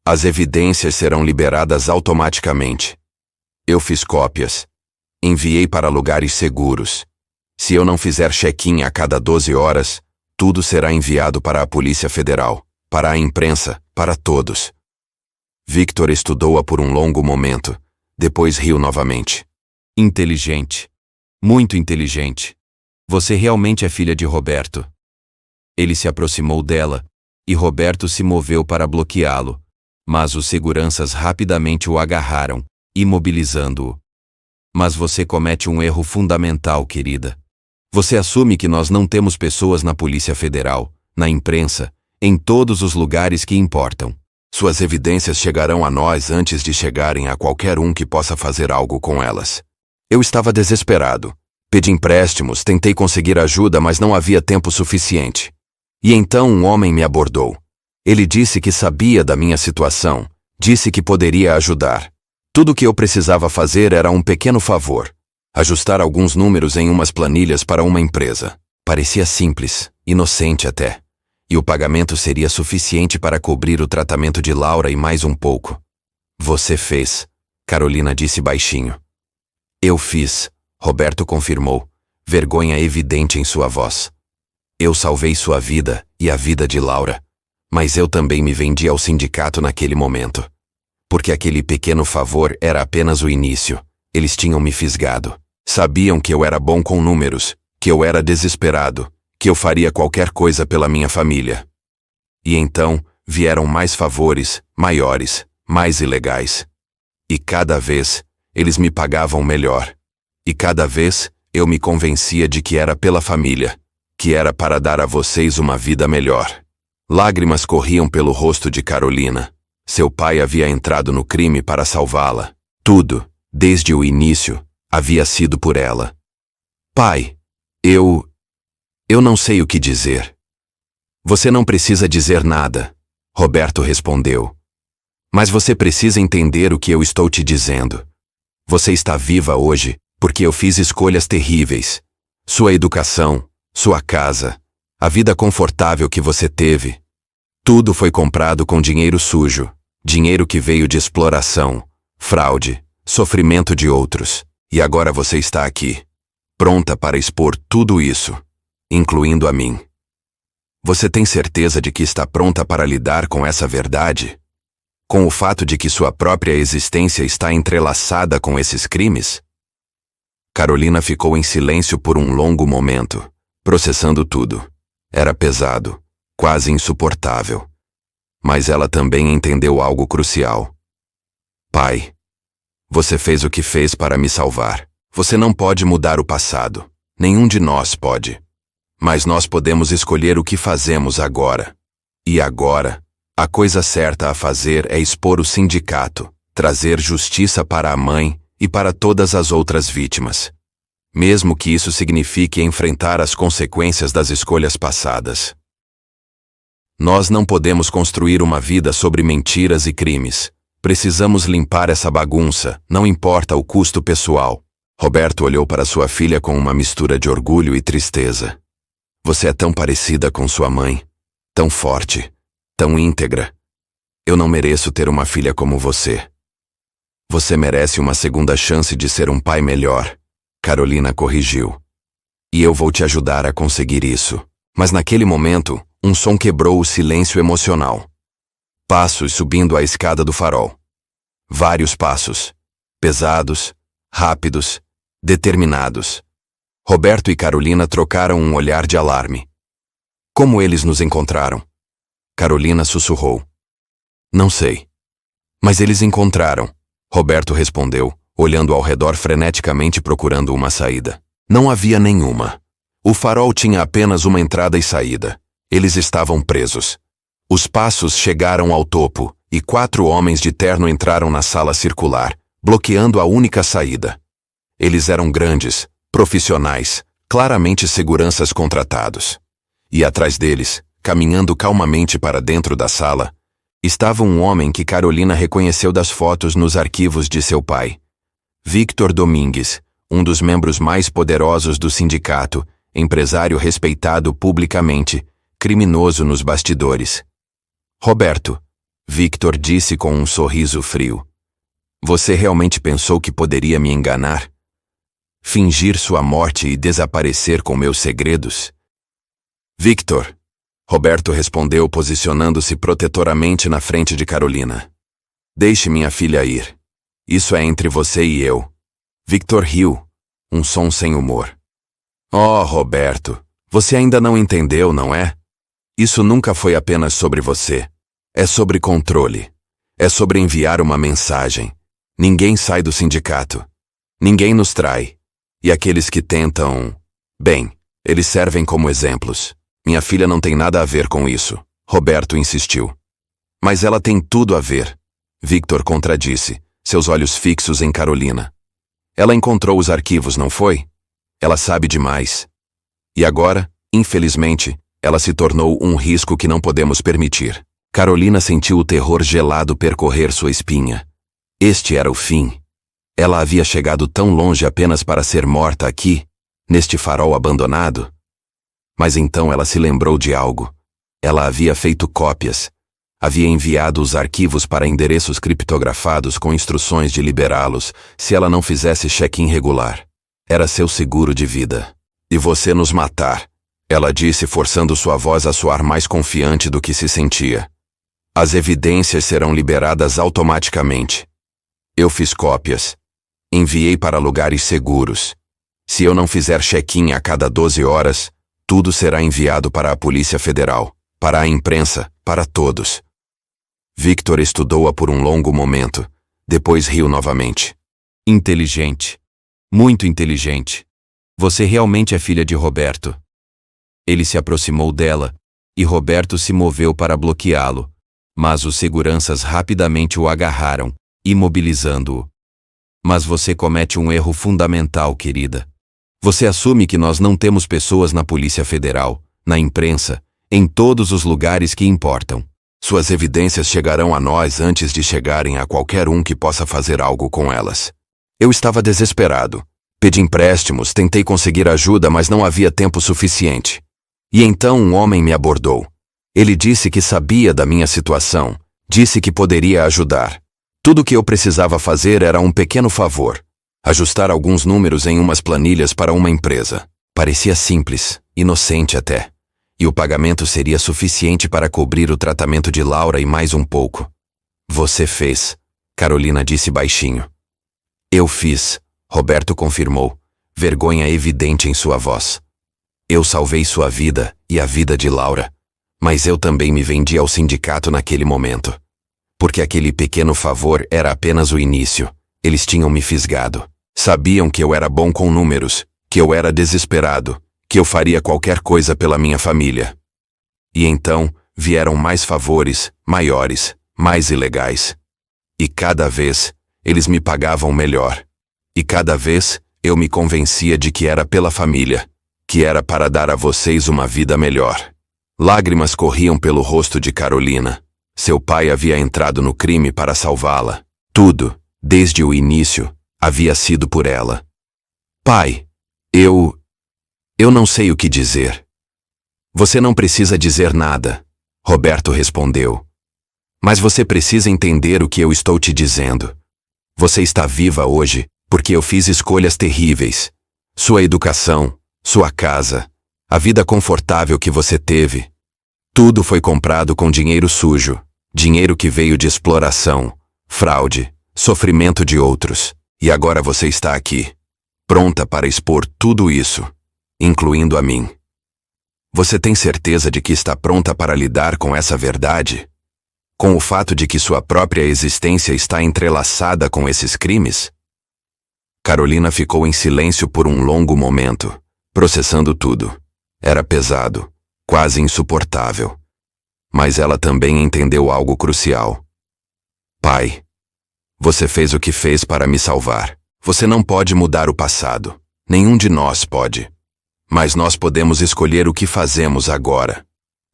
As evidências serão liberadas automaticamente. Eu fiz cópias. Enviei para lugares seguros. Se eu não fizer check-in a cada 12 horas, tudo será enviado para a Polícia Federal, para a imprensa, para todos. Victor estudou-a por um longo momento, depois riu novamente. Inteligente. Muito inteligente. Você realmente é filha de Roberto. Ele se aproximou dela, e Roberto se moveu para bloqueá-lo, mas os seguranças rapidamente o agarraram, imobilizando-o. Mas você comete um erro fundamental, querida. Você assume que nós não temos pessoas na Polícia Federal, na imprensa, em todos os lugares que importam. Suas evidências chegarão a nós antes de chegarem a qualquer um que possa fazer algo com elas. Eu estava desesperado. Pedi empréstimos, tentei conseguir ajuda, mas não havia tempo suficiente. E então um homem me abordou. Ele disse que sabia da minha situação, disse que poderia ajudar. Tudo o que eu precisava fazer era um pequeno favor. Ajustar alguns números em umas planilhas para uma empresa. Parecia simples, inocente até. E o pagamento seria suficiente para cobrir o tratamento de Laura e mais um pouco. Você fez, Carolina disse baixinho. Eu fiz, Roberto confirmou, vergonha evidente em sua voz. Eu salvei sua vida e a vida de Laura. Mas eu também me vendi ao sindicato naquele momento. Porque aquele pequeno favor era apenas o início. Eles tinham me fisgado. Sabiam que eu era bom com números, que eu era desesperado, que eu faria qualquer coisa pela minha família. E então, vieram mais favores, maiores, mais ilegais. E cada vez, eles me pagavam melhor. E cada vez, eu me convencia de que era pela família, que era para dar a vocês uma vida melhor. Lágrimas corriam pelo rosto de Carolina. Seu pai havia entrado no crime para salvá-la. Tudo, desde o início, havia sido por ela. Pai, eu não sei o que dizer. Você não precisa dizer nada, Roberto respondeu. Mas você precisa entender o que eu estou te dizendo. Você está viva hoje porque eu fiz escolhas terríveis. Sua educação, sua casa, a vida confortável que você teve. Tudo foi comprado com dinheiro sujo, dinheiro que veio de exploração, fraude, sofrimento de outros. E agora você está aqui, pronta para expor tudo isso, incluindo a mim. Você tem certeza de que está pronta para lidar com essa verdade? Com o fato de que sua própria existência está entrelaçada com esses crimes? Carolina ficou em silêncio por um longo momento, processando tudo. Era pesado, quase insuportável. Mas ela também entendeu algo crucial. Pai, você fez o que fez para me salvar. Você não pode mudar o passado. Nenhum de nós pode. Mas nós podemos escolher o que fazemos agora. E agora, a coisa certa a fazer é expor o sindicato, trazer justiça para a mãe e para todas as outras vítimas. Mesmo que isso signifique enfrentar as consequências das escolhas passadas. Nós não podemos construir uma vida sobre mentiras e crimes. Precisamos limpar essa bagunça, não importa o custo pessoal. Roberto olhou para sua filha com uma mistura de orgulho e tristeza. Você é tão parecida com sua mãe, tão forte, tão íntegra. Eu não mereço ter uma filha como você. Você merece uma segunda chance de ser um pai melhor, Carolina corrigiu. E eu vou te ajudar a conseguir isso. Mas naquele momento, um som quebrou o silêncio emocional. Passos subindo a escada do farol. Vários passos. Pesados, rápidos, determinados. Roberto e Carolina trocaram um olhar de alarme. Como eles nos encontraram? Carolina sussurrou. Não sei. Mas eles encontraram. Roberto respondeu, olhando ao redor freneticamente procurando uma saída. Não havia nenhuma. O farol tinha apenas uma entrada e saída. Eles estavam presos. Os passos chegaram ao topo, e 4 homens de terno entraram na sala circular, bloqueando a única saída. Eles eram grandes, profissionais, claramente seguranças contratados. E atrás deles, caminhando calmamente para dentro da sala, estava um homem que Carolina reconheceu das fotos nos arquivos de seu pai. Victor Domingues, um dos membros mais poderosos do sindicato, empresário respeitado publicamente, criminoso nos bastidores. Roberto, Victor disse com um sorriso frio. Você realmente pensou que poderia me enganar? Fingir sua morte e desaparecer com meus segredos? Victor, Roberto respondeu posicionando-se protetoramente na frente de Carolina. Deixe minha filha ir. Isso é entre você e eu. Victor riu, um som sem humor. Oh, Roberto, você ainda não entendeu, não é? Isso nunca foi apenas sobre você. É sobre controle. É sobre enviar uma mensagem. Ninguém sai do sindicato. Ninguém nos trai. E aqueles que tentam... Bem, eles servem como exemplos. Minha filha não tem nada a ver com isso. Roberto insistiu. Mas ela tem tudo a ver. Victor contradisse, seus olhos fixos em Carolina. Ela encontrou os arquivos, não foi? Ela sabe demais. E agora, infelizmente, ela se tornou um risco que não podemos permitir. Carolina sentiu o terror gelado percorrer sua espinha. Este era o fim. Ela havia chegado tão longe apenas para ser morta aqui, neste farol abandonado. Mas então ela se lembrou de algo. Ela havia feito cópias. Havia enviado os arquivos para endereços criptografados com instruções de liberá-los se ela não fizesse check-in regular. Era seu seguro de vida. E você nos matar, ela disse, forçando sua voz a soar mais confiante do que se sentia. As evidências serão liberadas automaticamente. Eu fiz cópias. Enviei para lugares seguros. Se eu não fizer check-in a cada 12 horas, tudo será enviado para a Polícia Federal, para a imprensa, para todos. Victor estudou-a por um longo momento, depois riu novamente. Inteligente. Muito inteligente. Você realmente é filha de Roberto. Ele se aproximou dela, e Roberto se moveu para bloqueá-lo, mas os seguranças rapidamente o agarraram, imobilizando-o. Mas você comete um erro fundamental, querida. Você assume que nós não temos pessoas na Polícia Federal, na imprensa, em todos os lugares que importam. Suas evidências chegarão a nós antes de chegarem a qualquer um que possa fazer algo com elas. Eu estava desesperado. Pedi empréstimos, tentei conseguir ajuda, mas não havia tempo suficiente. E então um homem me abordou. Ele disse que sabia da minha situação, disse que poderia ajudar. Tudo o que eu precisava fazer era um pequeno favor: ajustar alguns números em umas planilhas para uma empresa. Parecia simples, inocente até. E o pagamento seria suficiente para cobrir o tratamento de Laura e mais um pouco. Você fez, Carolina disse baixinho. Eu fiz, Roberto confirmou, vergonha evidente em sua voz. Eu salvei sua vida e a vida de Laura. Mas eu também me vendi ao sindicato naquele momento. Porque aquele pequeno favor era apenas o início. Eles tinham me fisgado. Sabiam que eu era bom com números, que eu era desesperado, que eu faria qualquer coisa pela minha família. E então, vieram mais favores, maiores, mais ilegais. E cada vez, eles me pagavam melhor. E cada vez, eu me convencia de que era pela família, que era para dar a vocês uma vida melhor. Lágrimas corriam pelo rosto de Carolina. Seu pai havia entrado no crime para salvá-la. Tudo, desde o início, havia sido por ela. Pai, eu não sei o que dizer. Você não precisa dizer nada, Roberto respondeu. Mas você precisa entender o que eu estou te dizendo. Você está viva hoje porque eu fiz escolhas terríveis. Sua educação, sua casa, a vida confortável que você teve. Tudo foi comprado com dinheiro sujo, dinheiro que veio de exploração, fraude, sofrimento de outros. E agora você está aqui, pronta para expor tudo isso, incluindo a mim. Você tem certeza de que está pronta para lidar com essa verdade? Com o fato de que sua própria existência está entrelaçada com esses crimes? Carolina ficou em silêncio por um longo momento, processando tudo. Era pesado, quase insuportável. Mas ela também entendeu algo crucial. Pai, você fez o que fez para me salvar. Você não pode mudar o passado. Nenhum de nós pode. Mas nós podemos escolher o que fazemos agora.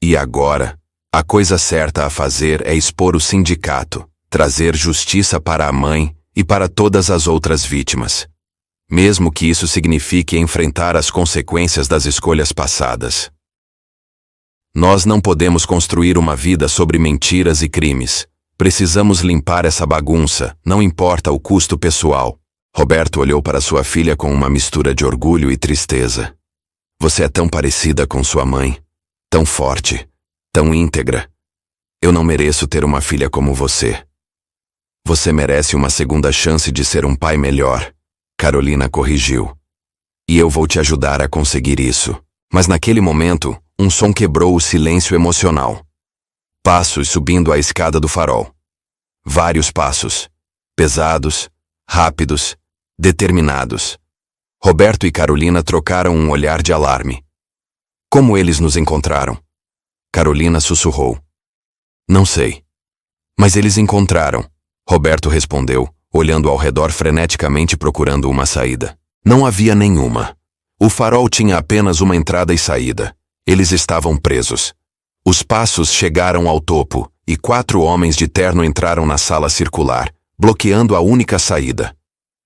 E agora, a coisa certa a fazer é expor o sindicato, trazer justiça para a mãe e para todas as outras vítimas. Mesmo que isso signifique enfrentar as consequências das escolhas passadas. Nós não podemos construir uma vida sobre mentiras e crimes. Precisamos limpar essa bagunça, não importa o custo pessoal. Roberto olhou para sua filha com uma mistura de orgulho e tristeza. Você é tão parecida com sua mãe, tão forte, tão íntegra. Eu não mereço ter uma filha como você. Você merece uma segunda chance de ser um pai melhor, Carolina corrigiu. E eu vou te ajudar a conseguir isso. Mas naquele momento, um som quebrou o silêncio emocional. Passos subindo a escada do farol. Vários passos. Pesados, rápidos, determinados. Roberto e Carolina trocaram um olhar de alarme. Como eles nos encontraram? Carolina sussurrou. Não sei. Mas eles encontraram, Roberto respondeu, olhando ao redor freneticamente procurando uma saída. Não havia nenhuma. O farol tinha apenas uma entrada e saída. Eles estavam presos. Os passos chegaram ao topo, e 4 homens de terno entraram na sala circular, bloqueando a única saída.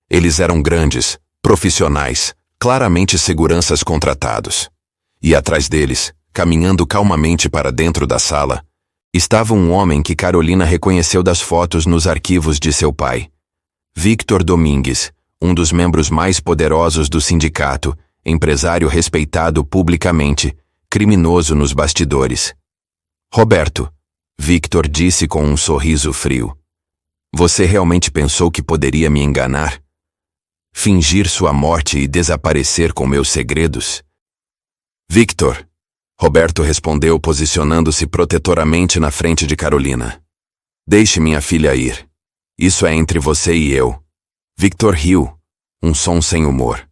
Eles eram grandes, profissionais, claramente seguranças contratados. E atrás deles, caminhando calmamente para dentro da sala, estava um homem que Carolina reconheceu das fotos nos arquivos de seu pai. Victor Domingues, um dos membros mais poderosos do sindicato, empresário respeitado publicamente, criminoso nos bastidores. Roberto, Victor disse com um sorriso frio. Você realmente pensou que poderia me enganar? Fingir sua morte e desaparecer com meus segredos? Victor, Roberto respondeu posicionando-se protetoramente na frente de Carolina. Deixe minha filha ir. Isso é entre você e eu. Victor riu, um som sem humor.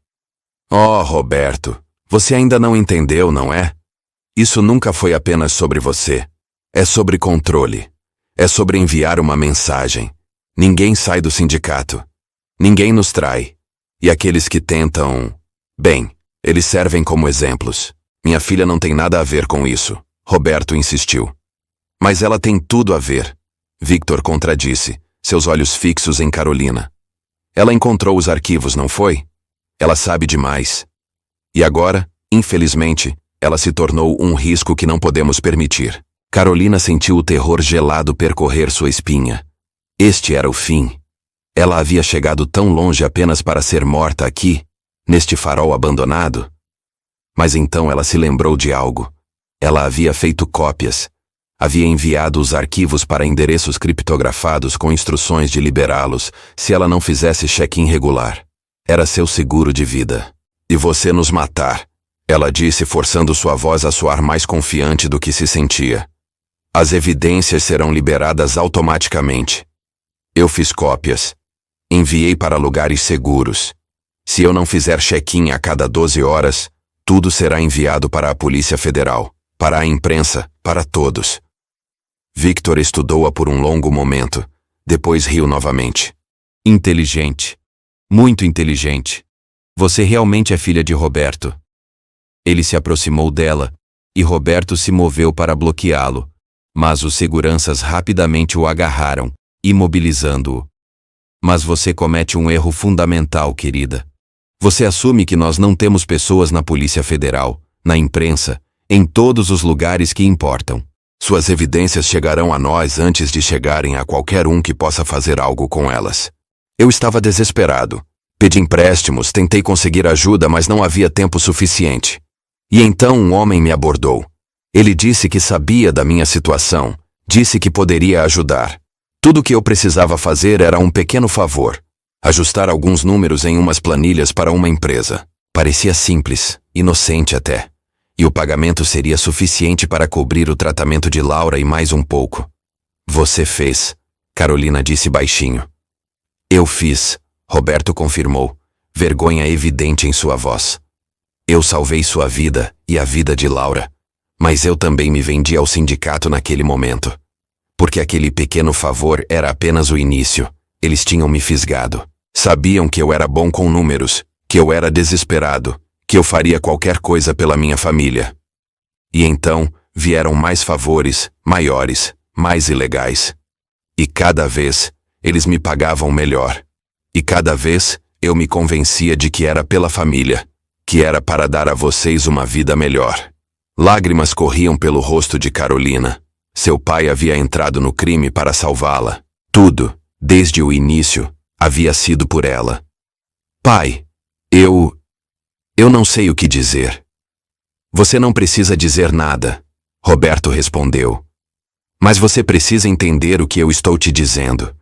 Oh, Roberto, você ainda não entendeu, não é? Isso nunca foi apenas sobre você. É sobre controle. É sobre enviar uma mensagem. Ninguém sai do sindicato. Ninguém nos trai. E aqueles que tentam... Bem, eles servem como exemplos. Minha filha não tem nada a ver com isso, Roberto insistiu. Mas ela tem tudo a ver, Victor contradisse, seus olhos fixos em Carolina. Ela encontrou os arquivos, não foi? Ela sabe demais. E agora, infelizmente, ela se tornou um risco que não podemos permitir. Carolina sentiu o terror gelado percorrer sua espinha. Este era o fim. Ela havia chegado tão longe apenas para ser morta aqui, neste farol abandonado. Mas então ela se lembrou de algo. Ela havia feito cópias. Havia enviado os arquivos para endereços criptografados com instruções de liberá-los se ela não fizesse check-in regular. Era seu seguro de vida. E você nos matar, ela disse, forçando sua voz a soar mais confiante do que se sentia. As evidências serão liberadas automaticamente. Eu fiz cópias. Enviei para lugares seguros. Se eu não fizer check-in a cada 12 horas, tudo será enviado para a Polícia Federal, para a imprensa, para todos. Victor estudou-a por um longo momento. Depois riu novamente. Inteligente. Muito inteligente. Você realmente é filha de Roberto. Ele se aproximou dela, e Roberto se moveu para bloqueá-lo, mas os seguranças rapidamente o agarraram, imobilizando-o. Mas você comete um erro fundamental, querida. Você assume que nós não temos pessoas na Polícia Federal, na imprensa, em todos os lugares que importam. Suas evidências chegarão a nós antes de chegarem a qualquer um que possa fazer algo com elas. Eu estava desesperado. Pedi empréstimos, tentei conseguir ajuda, mas não havia tempo suficiente. E então um homem me abordou. Ele disse que sabia da minha situação, disse que poderia ajudar. Tudo o que eu precisava fazer era um pequeno favor. Ajustar alguns números em umas planilhas para uma empresa. Parecia simples, inocente até. E o pagamento seria suficiente para cobrir o tratamento de Laura e mais um pouco. Você fez, Carolina disse baixinho. Eu fiz, Roberto confirmou, vergonha evidente em sua voz. Eu salvei sua vida e a vida de Laura. Mas eu também me vendi ao sindicato naquele momento. Porque aquele pequeno favor era apenas o início. Eles tinham me fisgado. Sabiam que eu era bom com números, que eu era desesperado, que eu faria qualquer coisa pela minha família. E então, vieram mais favores, maiores, mais ilegais. E cada vez, eles me pagavam melhor. E cada vez, eu me convencia de que era pela família, que era para dar a vocês uma vida melhor. Lágrimas corriam pelo rosto de Carolina. Seu pai havia entrado no crime para salvá-la. Tudo, desde o início, havia sido por ela. Pai, eu não sei o que dizer. Você não precisa dizer nada, Roberto respondeu. Mas você precisa entender o que eu estou te dizendo.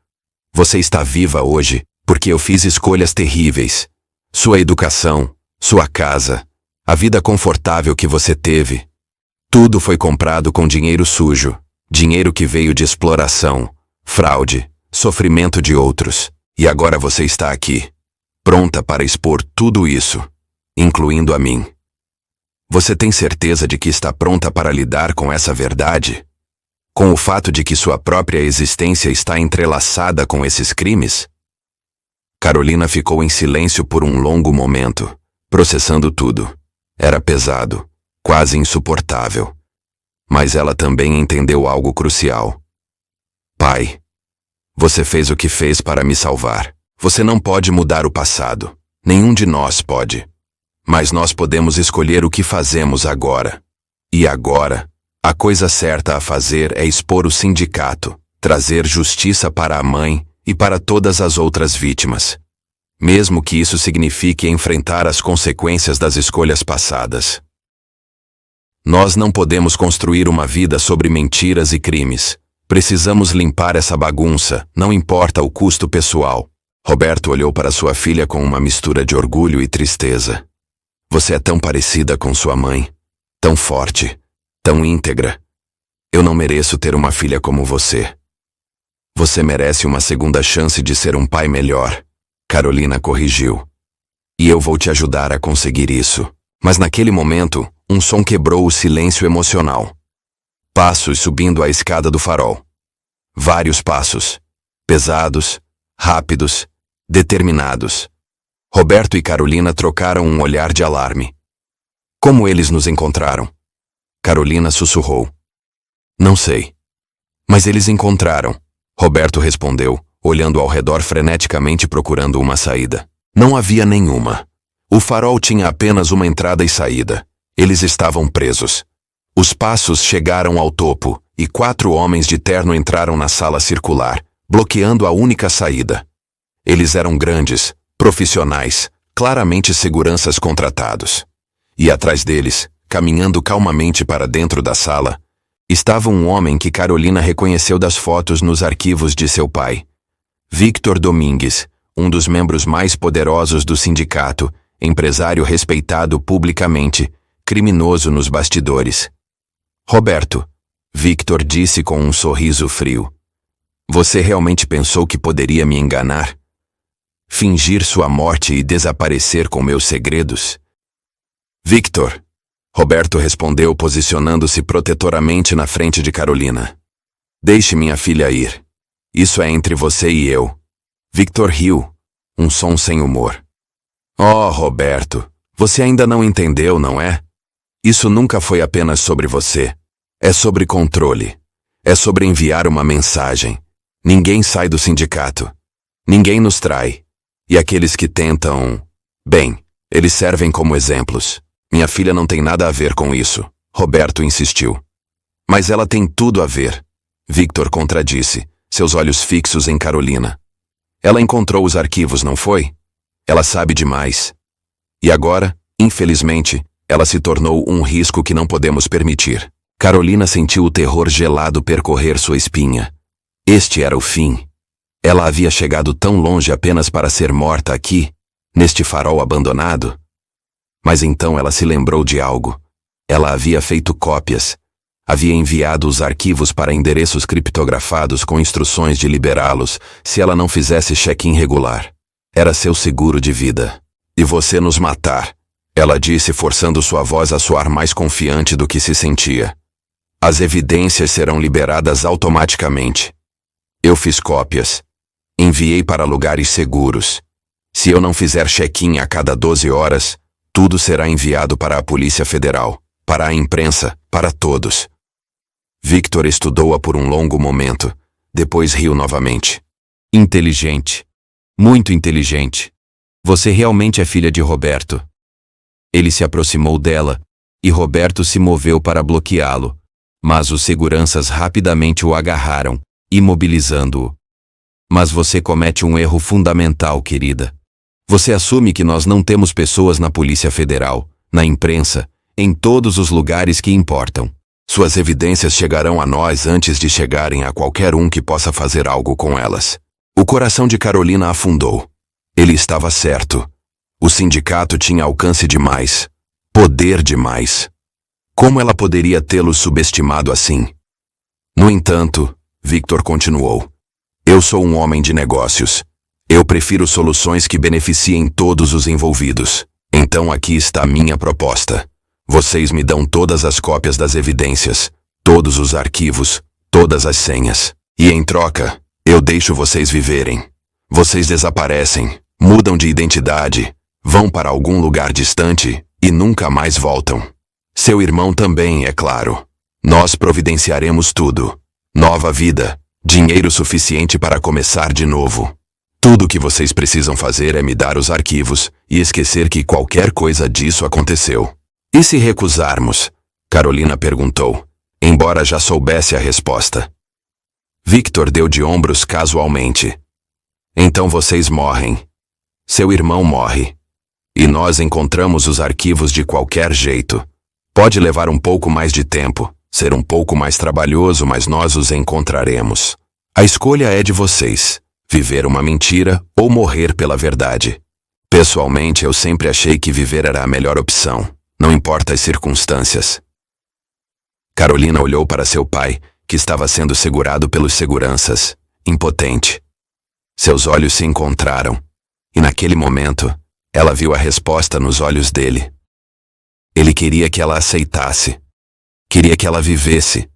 Você está viva hoje, porque eu fiz escolhas terríveis. Sua educação, sua casa, a vida confortável que você teve. Tudo foi comprado com dinheiro sujo, dinheiro que veio de exploração, fraude, sofrimento de outros. E agora você está aqui, pronta para expor tudo isso, incluindo a mim. Você tem certeza de que está pronta para lidar com essa verdade? Com o fato de que sua própria existência está entrelaçada com esses crimes? Carolina ficou em silêncio por um longo momento, processando tudo. Era pesado, quase insuportável. Mas ela também entendeu algo crucial. Pai, você fez o que fez para me salvar. Você não pode mudar o passado. Nenhum de nós pode. Mas nós podemos escolher o que fazemos agora. E agora, a coisa certa a fazer é expor o sindicato, trazer justiça para a mãe e para todas as outras vítimas. Mesmo que isso signifique enfrentar as consequências das escolhas passadas. Nós não podemos construir uma vida sobre mentiras e crimes. Precisamos limpar essa bagunça, não importa o custo pessoal. Roberto olhou para sua filha com uma mistura de orgulho e tristeza. Você é tão parecida com sua mãe, tão forte, tão íntegra. Eu não mereço ter uma filha como você. Você merece uma segunda chance de ser um pai melhor, Carolina corrigiu. E eu vou te ajudar a conseguir isso. Mas naquele momento, um som quebrou o silêncio emocional. Passos subindo a escada do farol. Vários passos. Pesados, rápidos, determinados. Roberto e Carolina trocaram um olhar de alarme. Como eles nos encontraram? Carolina sussurrou. Não sei. Mas eles encontraram. Roberto respondeu, olhando ao redor freneticamente procurando uma saída. Não havia nenhuma. O farol tinha apenas uma entrada e saída. Eles estavam presos. Os passos chegaram ao topo, e 4 homens de terno entraram na sala circular, bloqueando a única saída. Eles eram grandes, profissionais, claramente seguranças contratados. E atrás deles, caminhando calmamente para dentro da sala, estava um homem que Carolina reconheceu das fotos nos arquivos de seu pai. Victor Domingues, um dos membros mais poderosos do sindicato, empresário respeitado publicamente, criminoso nos bastidores. Roberto, Victor disse com um sorriso frio. Você realmente pensou que poderia me enganar? Fingir sua morte e desaparecer com meus segredos? Victor, Roberto respondeu posicionando-se protetoramente na frente de Carolina. Deixe minha filha ir. Isso é entre você e eu. Victor riu, um som sem humor. Oh, Roberto, você ainda não entendeu, não é? Isso nunca foi apenas sobre você. É sobre controle. É sobre enviar uma mensagem. Ninguém sai do sindicato. Ninguém nos trai. E aqueles que tentam... Bem, eles servem como exemplos. Minha filha não tem nada a ver com isso, Roberto insistiu. Mas ela tem tudo a ver. Victor contradisse, seus olhos fixos em Carolina. Ela encontrou os arquivos, não foi? Ela sabe demais. E agora, infelizmente, ela se tornou um risco que não podemos permitir. Carolina sentiu o terror gelado percorrer sua espinha. Este era o fim. Ela havia chegado tão longe apenas para ser morta aqui, neste farol abandonado. Mas então ela se lembrou de algo. Ela havia feito cópias. Havia enviado os arquivos para endereços criptografados com instruções de liberá-los se ela não fizesse check-in regular. Era seu seguro de vida. E você nos matar, ela disse, forçando sua voz a soar mais confiante do que se sentia. As evidências serão liberadas automaticamente. Eu fiz cópias. Enviei para lugares seguros. Se eu não fizer check-in a cada 12 horas, tudo será enviado para a Polícia Federal, para a imprensa, para todos. Victor estudou-a por um longo momento, depois riu novamente. Inteligente. Muito inteligente. Você realmente é filha de Roberto. Ele se aproximou dela, e Roberto se moveu para bloqueá-lo, mas os seguranças rapidamente o agarraram, imobilizando-o. Mas você comete um erro fundamental, querida. Você assume que nós não temos pessoas na Polícia Federal, na imprensa, em todos os lugares que importam. Suas evidências chegarão a nós antes de chegarem a qualquer um que possa fazer algo com elas. O coração de Carolina afundou. Ele estava certo. O sindicato tinha alcance demais. Poder demais. Como ela poderia tê-lo subestimado assim? No entanto, Victor continuou. Eu sou um homem de negócios. Eu prefiro soluções que beneficiem todos os envolvidos. Então aqui está a minha proposta. Vocês me dão todas as cópias das evidências, todos os arquivos, todas as senhas. E em troca, eu deixo vocês viverem. Vocês desaparecem, mudam de identidade, vão para algum lugar distante e nunca mais voltam. Seu irmão também, é claro. Nós providenciaremos tudo. Nova vida, dinheiro suficiente para começar de novo. Tudo o que vocês precisam fazer é me dar os arquivos e esquecer que qualquer coisa disso aconteceu. E se recusarmos? Carolina perguntou, embora já soubesse a resposta. Victor deu de ombros casualmente. Então vocês morrem. Seu irmão morre. E nós encontramos os arquivos de qualquer jeito. Pode levar um pouco mais de tempo, ser um pouco mais trabalhoso, mas nós os encontraremos. A escolha é de vocês, viver uma mentira ou morrer pela verdade. Pessoalmente, eu sempre achei que viver era a melhor opção, não importa as circunstâncias. Carolina olhou para seu pai, que estava sendo segurado pelos seguranças, impotente. Seus olhos se encontraram, e naquele momento, ela viu a resposta nos olhos dele. Ele queria que ela aceitasse. Queria que ela vivesse,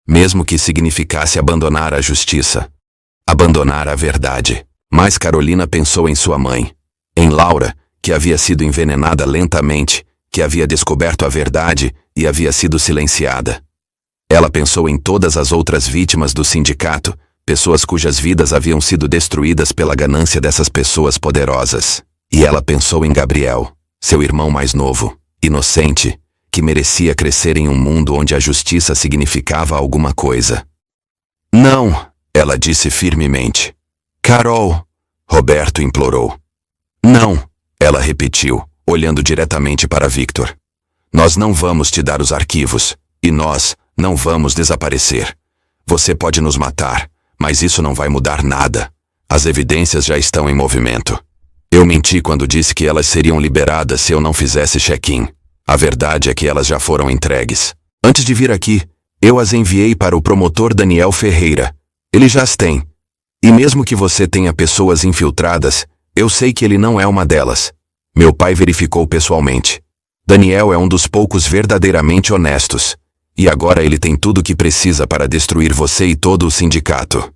mesmo que significasse abandonar a justiça. Abandonar a verdade. Mas Carolina pensou em sua mãe, em Laura, que havia sido envenenada lentamente, que havia descoberto a verdade e havia sido silenciada. Ela pensou em todas as outras vítimas do sindicato, pessoas cujas vidas haviam sido destruídas pela ganância dessas pessoas poderosas. E ela pensou em Gabriel, seu irmão mais novo, inocente, que merecia crescer em um mundo onde a justiça significava alguma coisa. Não, ela disse firmemente. Carol, Roberto implorou. Não, ela repetiu, olhando diretamente para Victor. Nós não vamos te dar os arquivos, e nós não vamos desaparecer. Você pode nos matar, mas isso não vai mudar nada. As evidências já estão em movimento. Eu menti quando disse que elas seriam liberadas se eu não fizesse check-in. A verdade é que elas já foram entregues. Antes de vir aqui, eu as enviei para o promotor Daniel Ferreira. Ele já as tem. E mesmo que você tenha pessoas infiltradas, eu sei que ele não é uma delas. Meu pai verificou pessoalmente. Daniel é um dos poucos verdadeiramente honestos. E agora ele tem tudo o que precisa para destruir você e todo o sindicato.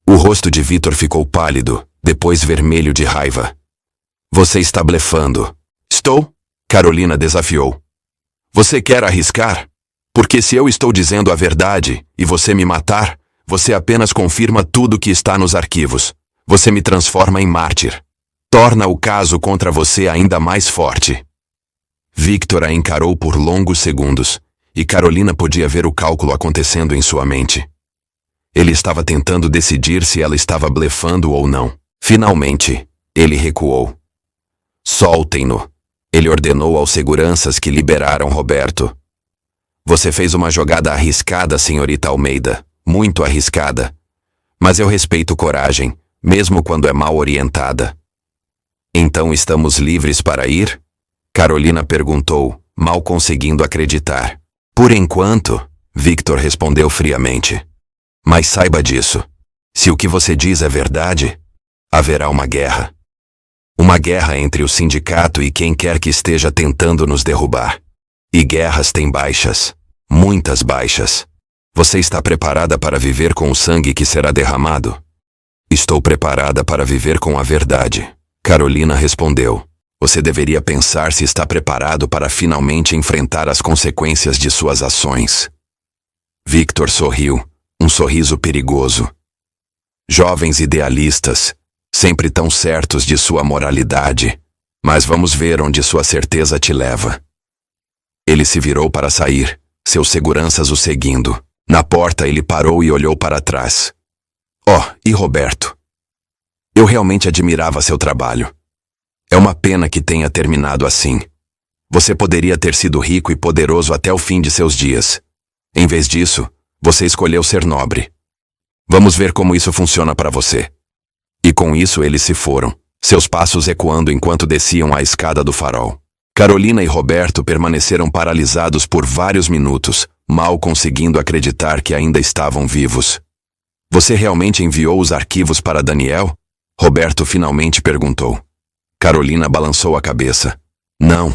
O rosto de Victor ficou pálido, depois vermelho de raiva. Você está blefando. Estou? Carolina desafiou. Você quer arriscar? Porque se eu estou dizendo a verdade e você me matar, você apenas confirma tudo que está nos arquivos. Você me transforma em mártir. Torna o caso contra você ainda mais forte. Victor a encarou por longos segundos, e Carolina podia ver o cálculo acontecendo em sua mente. Ele estava tentando decidir se ela estava blefando ou não. Finalmente, ele recuou. Soltem-no. Ele ordenou aos seguranças que liberaram Roberto. Você fez uma jogada arriscada, senhorita Almeida. Muito arriscada. Mas eu respeito coragem, mesmo quando é mal orientada. Então estamos livres para ir? Carolina perguntou, mal conseguindo acreditar. Por enquanto, Victor respondeu friamente. Mas saiba disso. Se o que você diz é verdade, haverá uma guerra. Uma guerra entre o sindicato e quem quer que esteja tentando nos derrubar. E guerras têm baixas. Muitas baixas. Você está preparada para viver com o sangue que será derramado? Estou preparada para viver com a verdade. Carolina respondeu. Você deveria pensar se está preparado para finalmente enfrentar as consequências de suas ações. Victor sorriu, um sorriso perigoso. Jovens idealistas, sempre tão certos de sua moralidade, mas vamos ver onde sua certeza te leva. Ele se virou para sair, seus seguranças o seguindo. Na porta ele parou e olhou para trás. E Roberto? Eu realmente admirava seu trabalho. É uma pena que tenha terminado assim. Você poderia ter sido rico e poderoso até o fim de seus dias. Em vez disso, você escolheu ser nobre. Vamos ver como isso funciona para você. E com isso eles se foram, seus passos ecoando enquanto desciam a escada do farol. Carolina e Roberto permaneceram paralisados por vários minutos, mal conseguindo acreditar que ainda estavam vivos. Você realmente enviou os arquivos para Daniel? Roberto finalmente perguntou. Carolina balançou a cabeça. Não,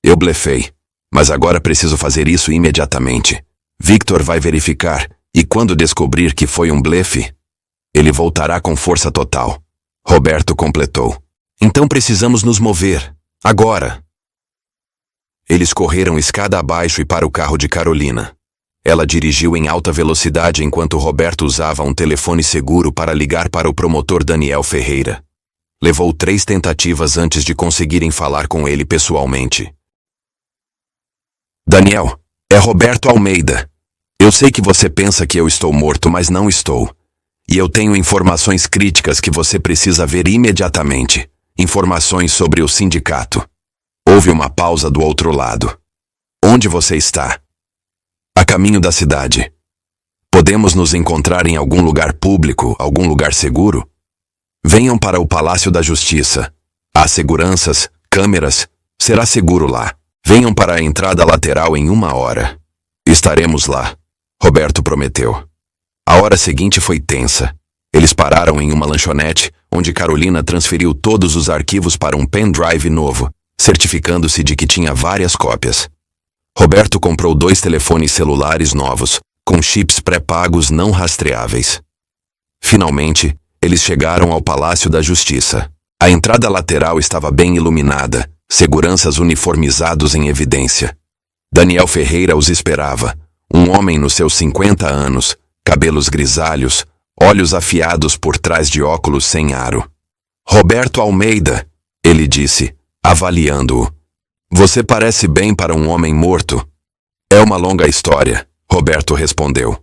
eu blefei. Mas agora preciso fazer isso imediatamente. Victor vai verificar, e quando descobrir que foi um blefe, ele voltará com força total. Roberto completou. Então precisamos nos mover. Agora. Eles correram escada abaixo e para o carro de Carolina. Ela dirigiu em alta velocidade enquanto Roberto usava um telefone seguro para ligar para o promotor Daniel Ferreira. Levou 3 tentativas antes de conseguirem falar com ele pessoalmente. Daniel, é Roberto Almeida. Eu sei que você pensa que eu estou morto, mas não estou. E eu tenho informações críticas que você precisa ver imediatamente. Informações sobre o sindicato. Houve uma pausa do outro lado. Onde você está? A caminho da cidade. Podemos nos encontrar em algum lugar público, algum lugar seguro? Venham para o Palácio da Justiça. Há seguranças, câmeras, será seguro lá. Venham para a entrada lateral em 1 hora. Estaremos lá, Roberto prometeu. A hora seguinte foi tensa. Eles pararam em uma lanchonete, onde Carolina transferiu todos os arquivos para um pendrive novo, certificando-se de que tinha várias cópias. Roberto comprou 2 telefones celulares novos, com chips pré-pagos não rastreáveis. Finalmente, eles chegaram ao Palácio da Justiça. A entrada lateral estava bem iluminada, seguranças uniformizados em evidência. Daniel Ferreira os esperava, um homem nos seus 50 anos, cabelos grisalhos, olhos afiados por trás de óculos sem aro. Roberto Almeida, ele disse, avaliando-o. Você parece bem para um homem morto. É uma longa história, Roberto respondeu.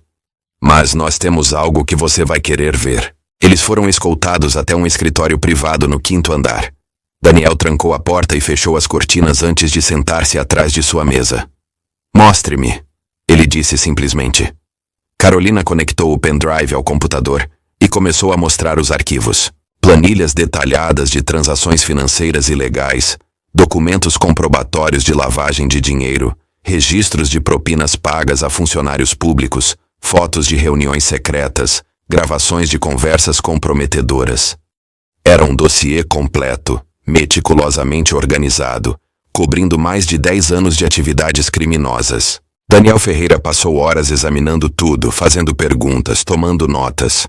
Mas nós temos algo que você vai querer ver. Eles foram escoltados até um escritório privado no 5º andar. Daniel trancou a porta e fechou as cortinas antes de sentar-se atrás de sua mesa. Mostre-me, ele disse simplesmente. Carolina conectou o pendrive ao computador e começou a mostrar os arquivos. Planilhas detalhadas de transações financeiras ilegais, documentos comprobatórios de lavagem de dinheiro, registros de propinas pagas a funcionários públicos, fotos de reuniões secretas, gravações de conversas comprometedoras. Era um dossiê completo, meticulosamente organizado, cobrindo mais de 10 anos de atividades criminosas. Daniel Ferreira passou horas examinando tudo, fazendo perguntas, tomando notas.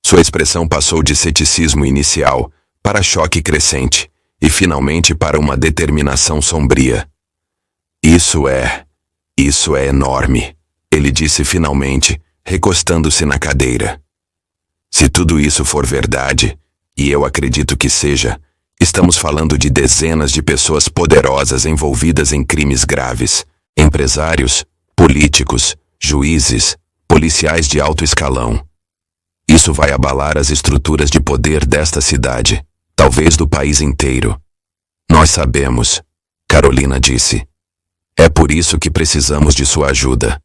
Sua expressão passou de ceticismo inicial para choque crescente e finalmente para uma determinação sombria. Isso é enorme, ele disse finalmente, recostando-se na cadeira. Se tudo isso for verdade, e eu acredito que seja, estamos falando de dezenas de pessoas poderosas envolvidas em crimes graves, empresários, políticos, juízes, policiais de alto escalão. Isso vai abalar as estruturas de poder desta cidade, talvez do país inteiro. Nós sabemos, Carolina disse. É por isso que precisamos de sua ajuda.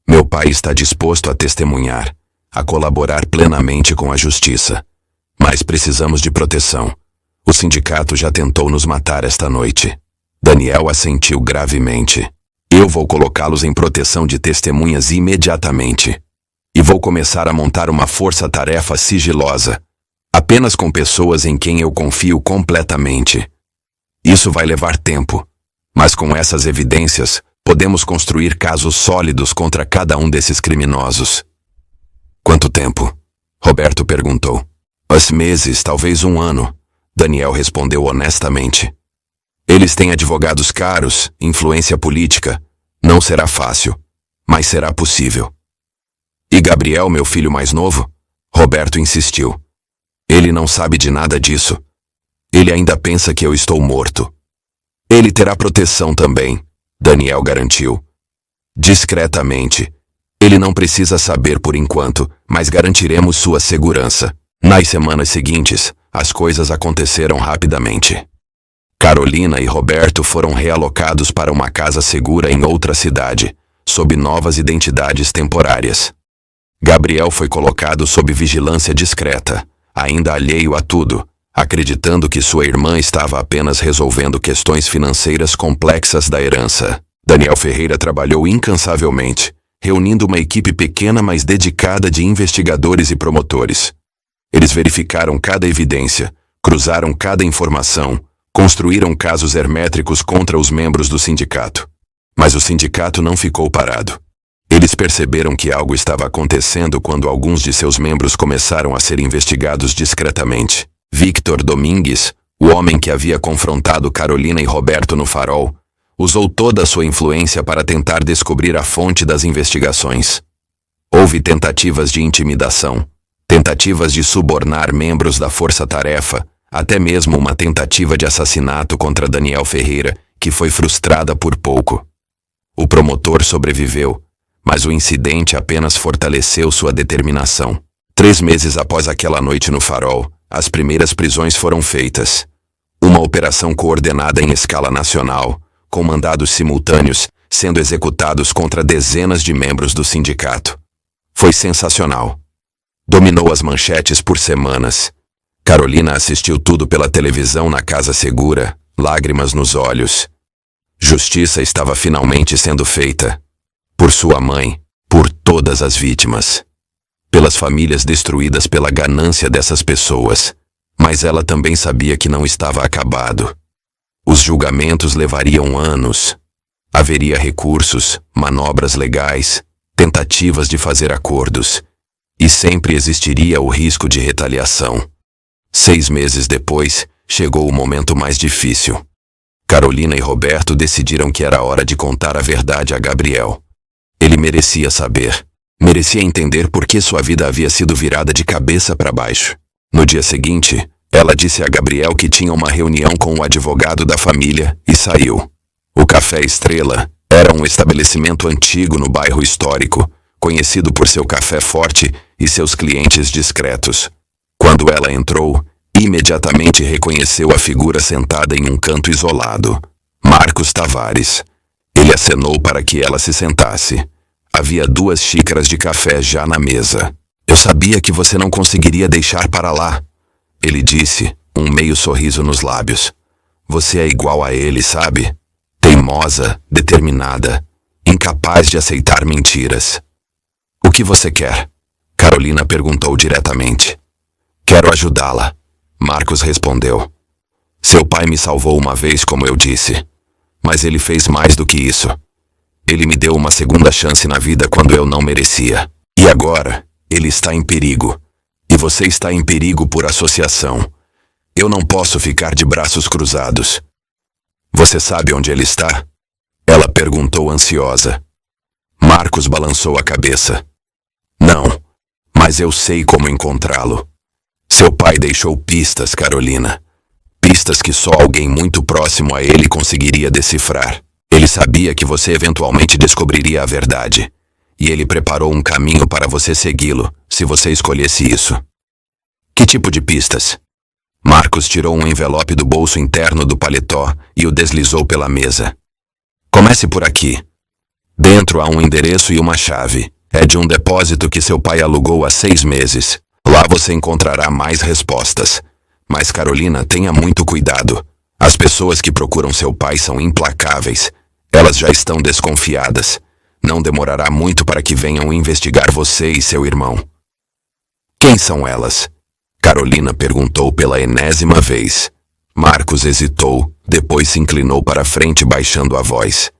Meu pai está disposto a testemunhar, a colaborar plenamente com a justiça. Mas precisamos de proteção. O sindicato já tentou nos matar esta noite. Daniel assentiu gravemente. Eu vou colocá-los em proteção de testemunhas imediatamente. E vou começar a montar uma força-tarefa sigilosa, apenas com pessoas em quem eu confio completamente. Isso vai levar tempo, mas com essas evidências, podemos construir casos sólidos contra cada um desses criminosos. Quanto tempo? Roberto perguntou. Meses, talvez 1 ano, Daniel respondeu honestamente. Eles têm advogados caros, influência política. Não será fácil, mas será possível. E Gabriel, meu filho mais novo? Roberto insistiu. Ele não sabe de nada disso. Ele ainda pensa que eu estou morto. Ele terá proteção também, Daniel garantiu. Discretamente. Ele não precisa saber por enquanto, mas garantiremos sua segurança. Nas semanas seguintes, as coisas aconteceram rapidamente. Carolina e Roberto foram realocados para uma casa segura em outra cidade, sob novas identidades temporárias. Gabriel foi colocado sob vigilância discreta, ainda alheio a tudo, acreditando que sua irmã estava apenas resolvendo questões financeiras complexas da herança. Daniel Ferreira trabalhou incansavelmente, reunindo uma equipe pequena mas dedicada de investigadores e promotores. Eles verificaram cada evidência, cruzaram cada informação, construíram casos hermétricos contra os membros do sindicato. Mas o sindicato não ficou parado. Eles perceberam que algo estava acontecendo quando alguns de seus membros começaram a ser investigados discretamente. Victor Domingues, o homem que havia confrontado Carolina e Roberto no Farol, usou toda a sua influência para tentar descobrir a fonte das investigações. Houve tentativas de intimidação, tentativas de subornar membros da força-tarefa, até mesmo uma tentativa de assassinato contra Daniel Ferreira, que foi frustrada por pouco. O promotor sobreviveu, mas o incidente apenas fortaleceu sua determinação. 3 meses após aquela noite no Farol, as primeiras prisões foram feitas. Uma operação coordenada em escala nacional, com mandados simultâneos, sendo executados contra dezenas de membros do sindicato. Foi sensacional. Dominou as manchetes por semanas. Carolina assistiu tudo pela televisão na casa segura, lágrimas nos olhos. Justiça estava finalmente sendo feita. Por sua mãe, por todas as vítimas. Pelas famílias destruídas pela ganância dessas pessoas. Mas ela também sabia que não estava acabado. Os julgamentos levariam anos. Haveria recursos, manobras legais, tentativas de fazer acordos. E sempre existiria o risco de retaliação. 6 meses depois, chegou o momento mais difícil. Carolina e Roberto decidiram que era hora de contar a verdade a Gabriel. Ele merecia saber. Merecia entender por que sua vida havia sido virada de cabeça para baixo. No dia seguinte, ela disse a Gabriel que tinha uma reunião com o advogado da família e saiu. Café Estrela era um estabelecimento antigo no bairro histórico, conhecido por seu café forte e seus clientes discretos. Quando ela entrou, imediatamente reconheceu a figura sentada em um canto isolado. Marcos Tavares. Ele acenou para que ela se sentasse. Havia 2 xícaras de café já na mesa. Eu sabia que você não conseguiria deixar para lá, ele disse, um meio sorriso nos lábios. Você é igual a ele, sabe? Teimosa, determinada, incapaz de aceitar mentiras. O que você quer? Carolina perguntou diretamente. Quero ajudá-la, Marcos respondeu. Seu pai me salvou uma vez, como eu disse. Mas ele fez mais do que isso. Ele me deu uma segunda chance na vida quando eu não merecia. E agora, ele está em perigo. E você está em perigo por associação. Eu não posso ficar de braços cruzados. Você sabe onde ele está? Ela perguntou ansiosa. Marcos balançou a cabeça. Não, mas eu sei como encontrá-lo. Seu pai deixou pistas, Carolina. Pistas que só alguém muito próximo a ele conseguiria decifrar. Ele sabia que você eventualmente descobriria a verdade. E ele preparou um caminho para você segui-lo, se você escolhesse isso. Que tipo de pistas? Marcos tirou um envelope do bolso interno do paletó e o deslizou pela mesa. Comece por aqui. Dentro há um endereço e uma chave. É de um depósito que seu pai alugou há 6 meses. Lá você encontrará mais respostas. Mas Carolina, tenha muito cuidado. As pessoas que procuram seu pai são implacáveis. Elas já estão desconfiadas. Não demorará muito para que venham investigar você e seu irmão. Quem são elas? Carolina perguntou pela enésima vez. Marcos hesitou, depois se inclinou para frente baixando a voz.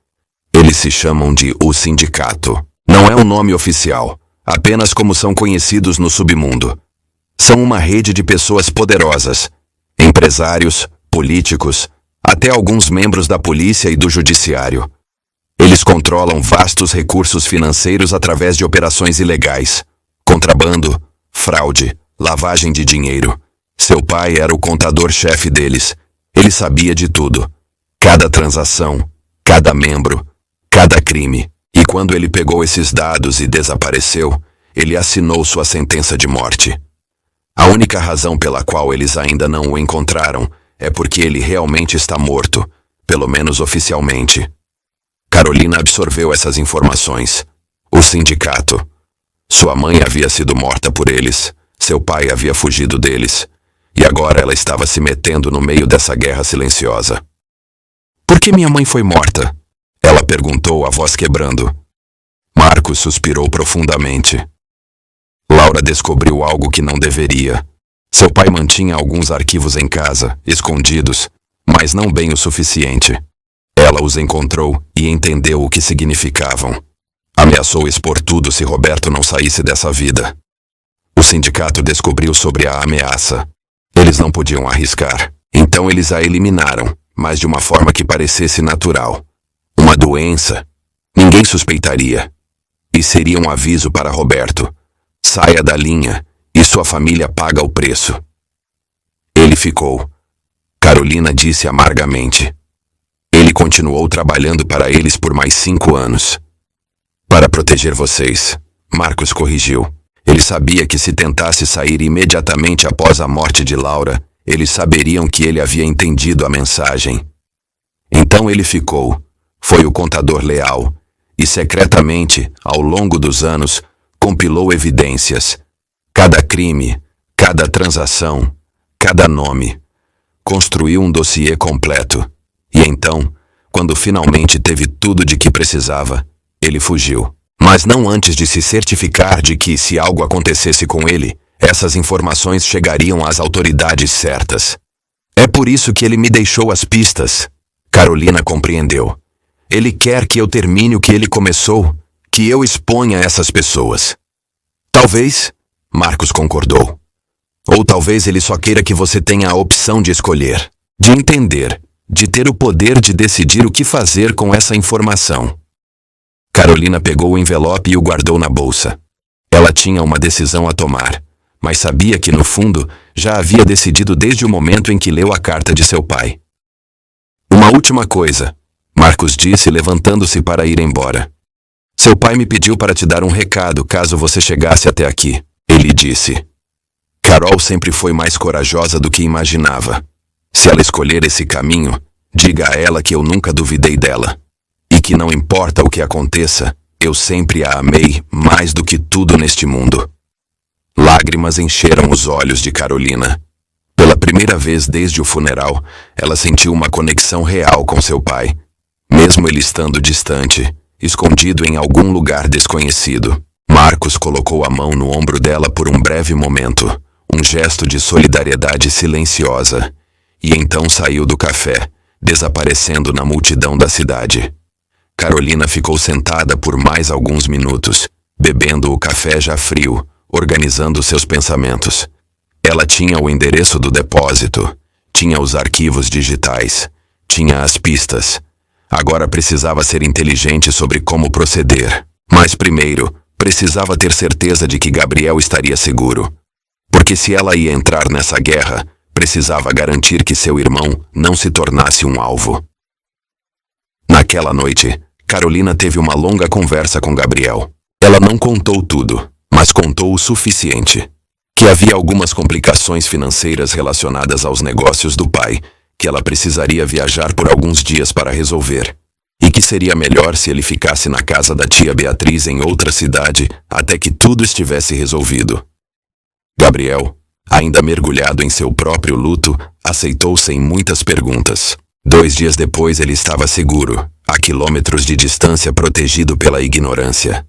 Eles se chamam de O Sindicato. Não é um nome oficial, apenas como são conhecidos no submundo. São uma rede de pessoas poderosas, empresários, políticos, até alguns membros da polícia e do judiciário. Eles controlam vastos recursos financeiros através de operações ilegais, contrabando, fraude, lavagem de dinheiro. Seu pai era o contador-chefe deles. Ele sabia de tudo. Cada transação, cada membro, cada crime. E quando ele pegou esses dados e desapareceu, ele assinou sua sentença de morte. A única razão pela qual eles ainda não o encontraram é porque ele realmente está morto, pelo menos oficialmente. Carolina absorveu essas informações. O sindicato. Sua mãe havia sido morta por eles, seu pai havia fugido deles, e agora ela estava se metendo no meio dessa guerra silenciosa. Por que minha mãe foi morta? Ela perguntou, a voz quebrando. Marcos suspirou profundamente. Laura descobriu algo que não deveria. Seu pai mantinha alguns arquivos em casa, escondidos, mas não bem o suficiente. Ela os encontrou e entendeu o que significavam. Ameaçou expor tudo se Roberto não saísse dessa vida. O sindicato descobriu sobre a ameaça. Eles não podiam arriscar, então eles a eliminaram, mas de uma forma que parecesse natural. Uma doença. Ninguém suspeitaria. E seria um aviso para Roberto. Saia da linha, e sua família paga o preço. Ele ficou. Carolina disse amargamente. Ele continuou trabalhando para eles por mais 5 anos. Para proteger vocês, Marcos corrigiu. Ele sabia que se tentasse sair imediatamente após a morte de Laura, eles saberiam que ele havia entendido a mensagem. Então ele ficou. Foi o contador leal. E secretamente, ao longo dos anos, compilou evidências. Cada crime, cada transação, cada nome. Construiu um dossiê completo. E então, quando finalmente teve tudo de que precisava, ele fugiu. Mas não antes de se certificar de que, se algo acontecesse com ele, essas informações chegariam às autoridades certas. É por isso que ele me deixou as pistas. Carolina compreendeu. Ele quer que eu termine o que ele começou, que eu exponha essas pessoas. Talvez, Marcos concordou. Ou talvez ele só queira que você tenha a opção de escolher, de entender, de ter o poder de decidir o que fazer com essa informação. Carolina pegou o envelope e o guardou na bolsa. Ela tinha uma decisão a tomar, mas sabia que, no fundo, já havia decidido desde o momento em que leu a carta de seu pai. Uma última coisa, Marcos disse, levantando-se para ir embora. Seu pai me pediu para te dar um recado caso você chegasse até aqui, ele disse. Carol sempre foi mais corajosa do que imaginava. Se ela escolher esse caminho, diga a ela que eu nunca duvidei dela. E que não importa o que aconteça, eu sempre a amei mais do que tudo neste mundo. Lágrimas encheram os olhos de Carolina. Pela primeira vez desde o funeral, ela sentiu uma conexão real com seu pai, mesmo ele estando distante, escondido em algum lugar desconhecido. Marcos colocou a mão no ombro dela por um breve momento, um gesto de solidariedade silenciosa, e então saiu do café, desaparecendo na multidão da cidade. Carolina ficou sentada por mais alguns minutos, bebendo o café já frio, organizando seus pensamentos. Ela tinha o endereço do depósito, tinha os arquivos digitais, tinha as pistas. Agora precisava ser inteligente sobre como proceder. Mas primeiro, precisava ter certeza de que Gabriel estaria seguro. Porque se ela ia entrar nessa guerra, precisava garantir que seu irmão não se tornasse um alvo. Naquela noite, Carolina teve uma longa conversa com Gabriel. Ela não contou tudo, mas contou o suficiente. Que havia algumas complicações financeiras relacionadas aos negócios do pai, que ela precisaria viajar por alguns dias para resolver, e que seria melhor se ele ficasse na casa da tia Beatriz em outra cidade até que tudo estivesse resolvido. Gabriel, ainda mergulhado em seu próprio luto, aceitou sem muitas perguntas. 2 dias depois ele estava seguro, a quilômetros de distância, protegido pela ignorância.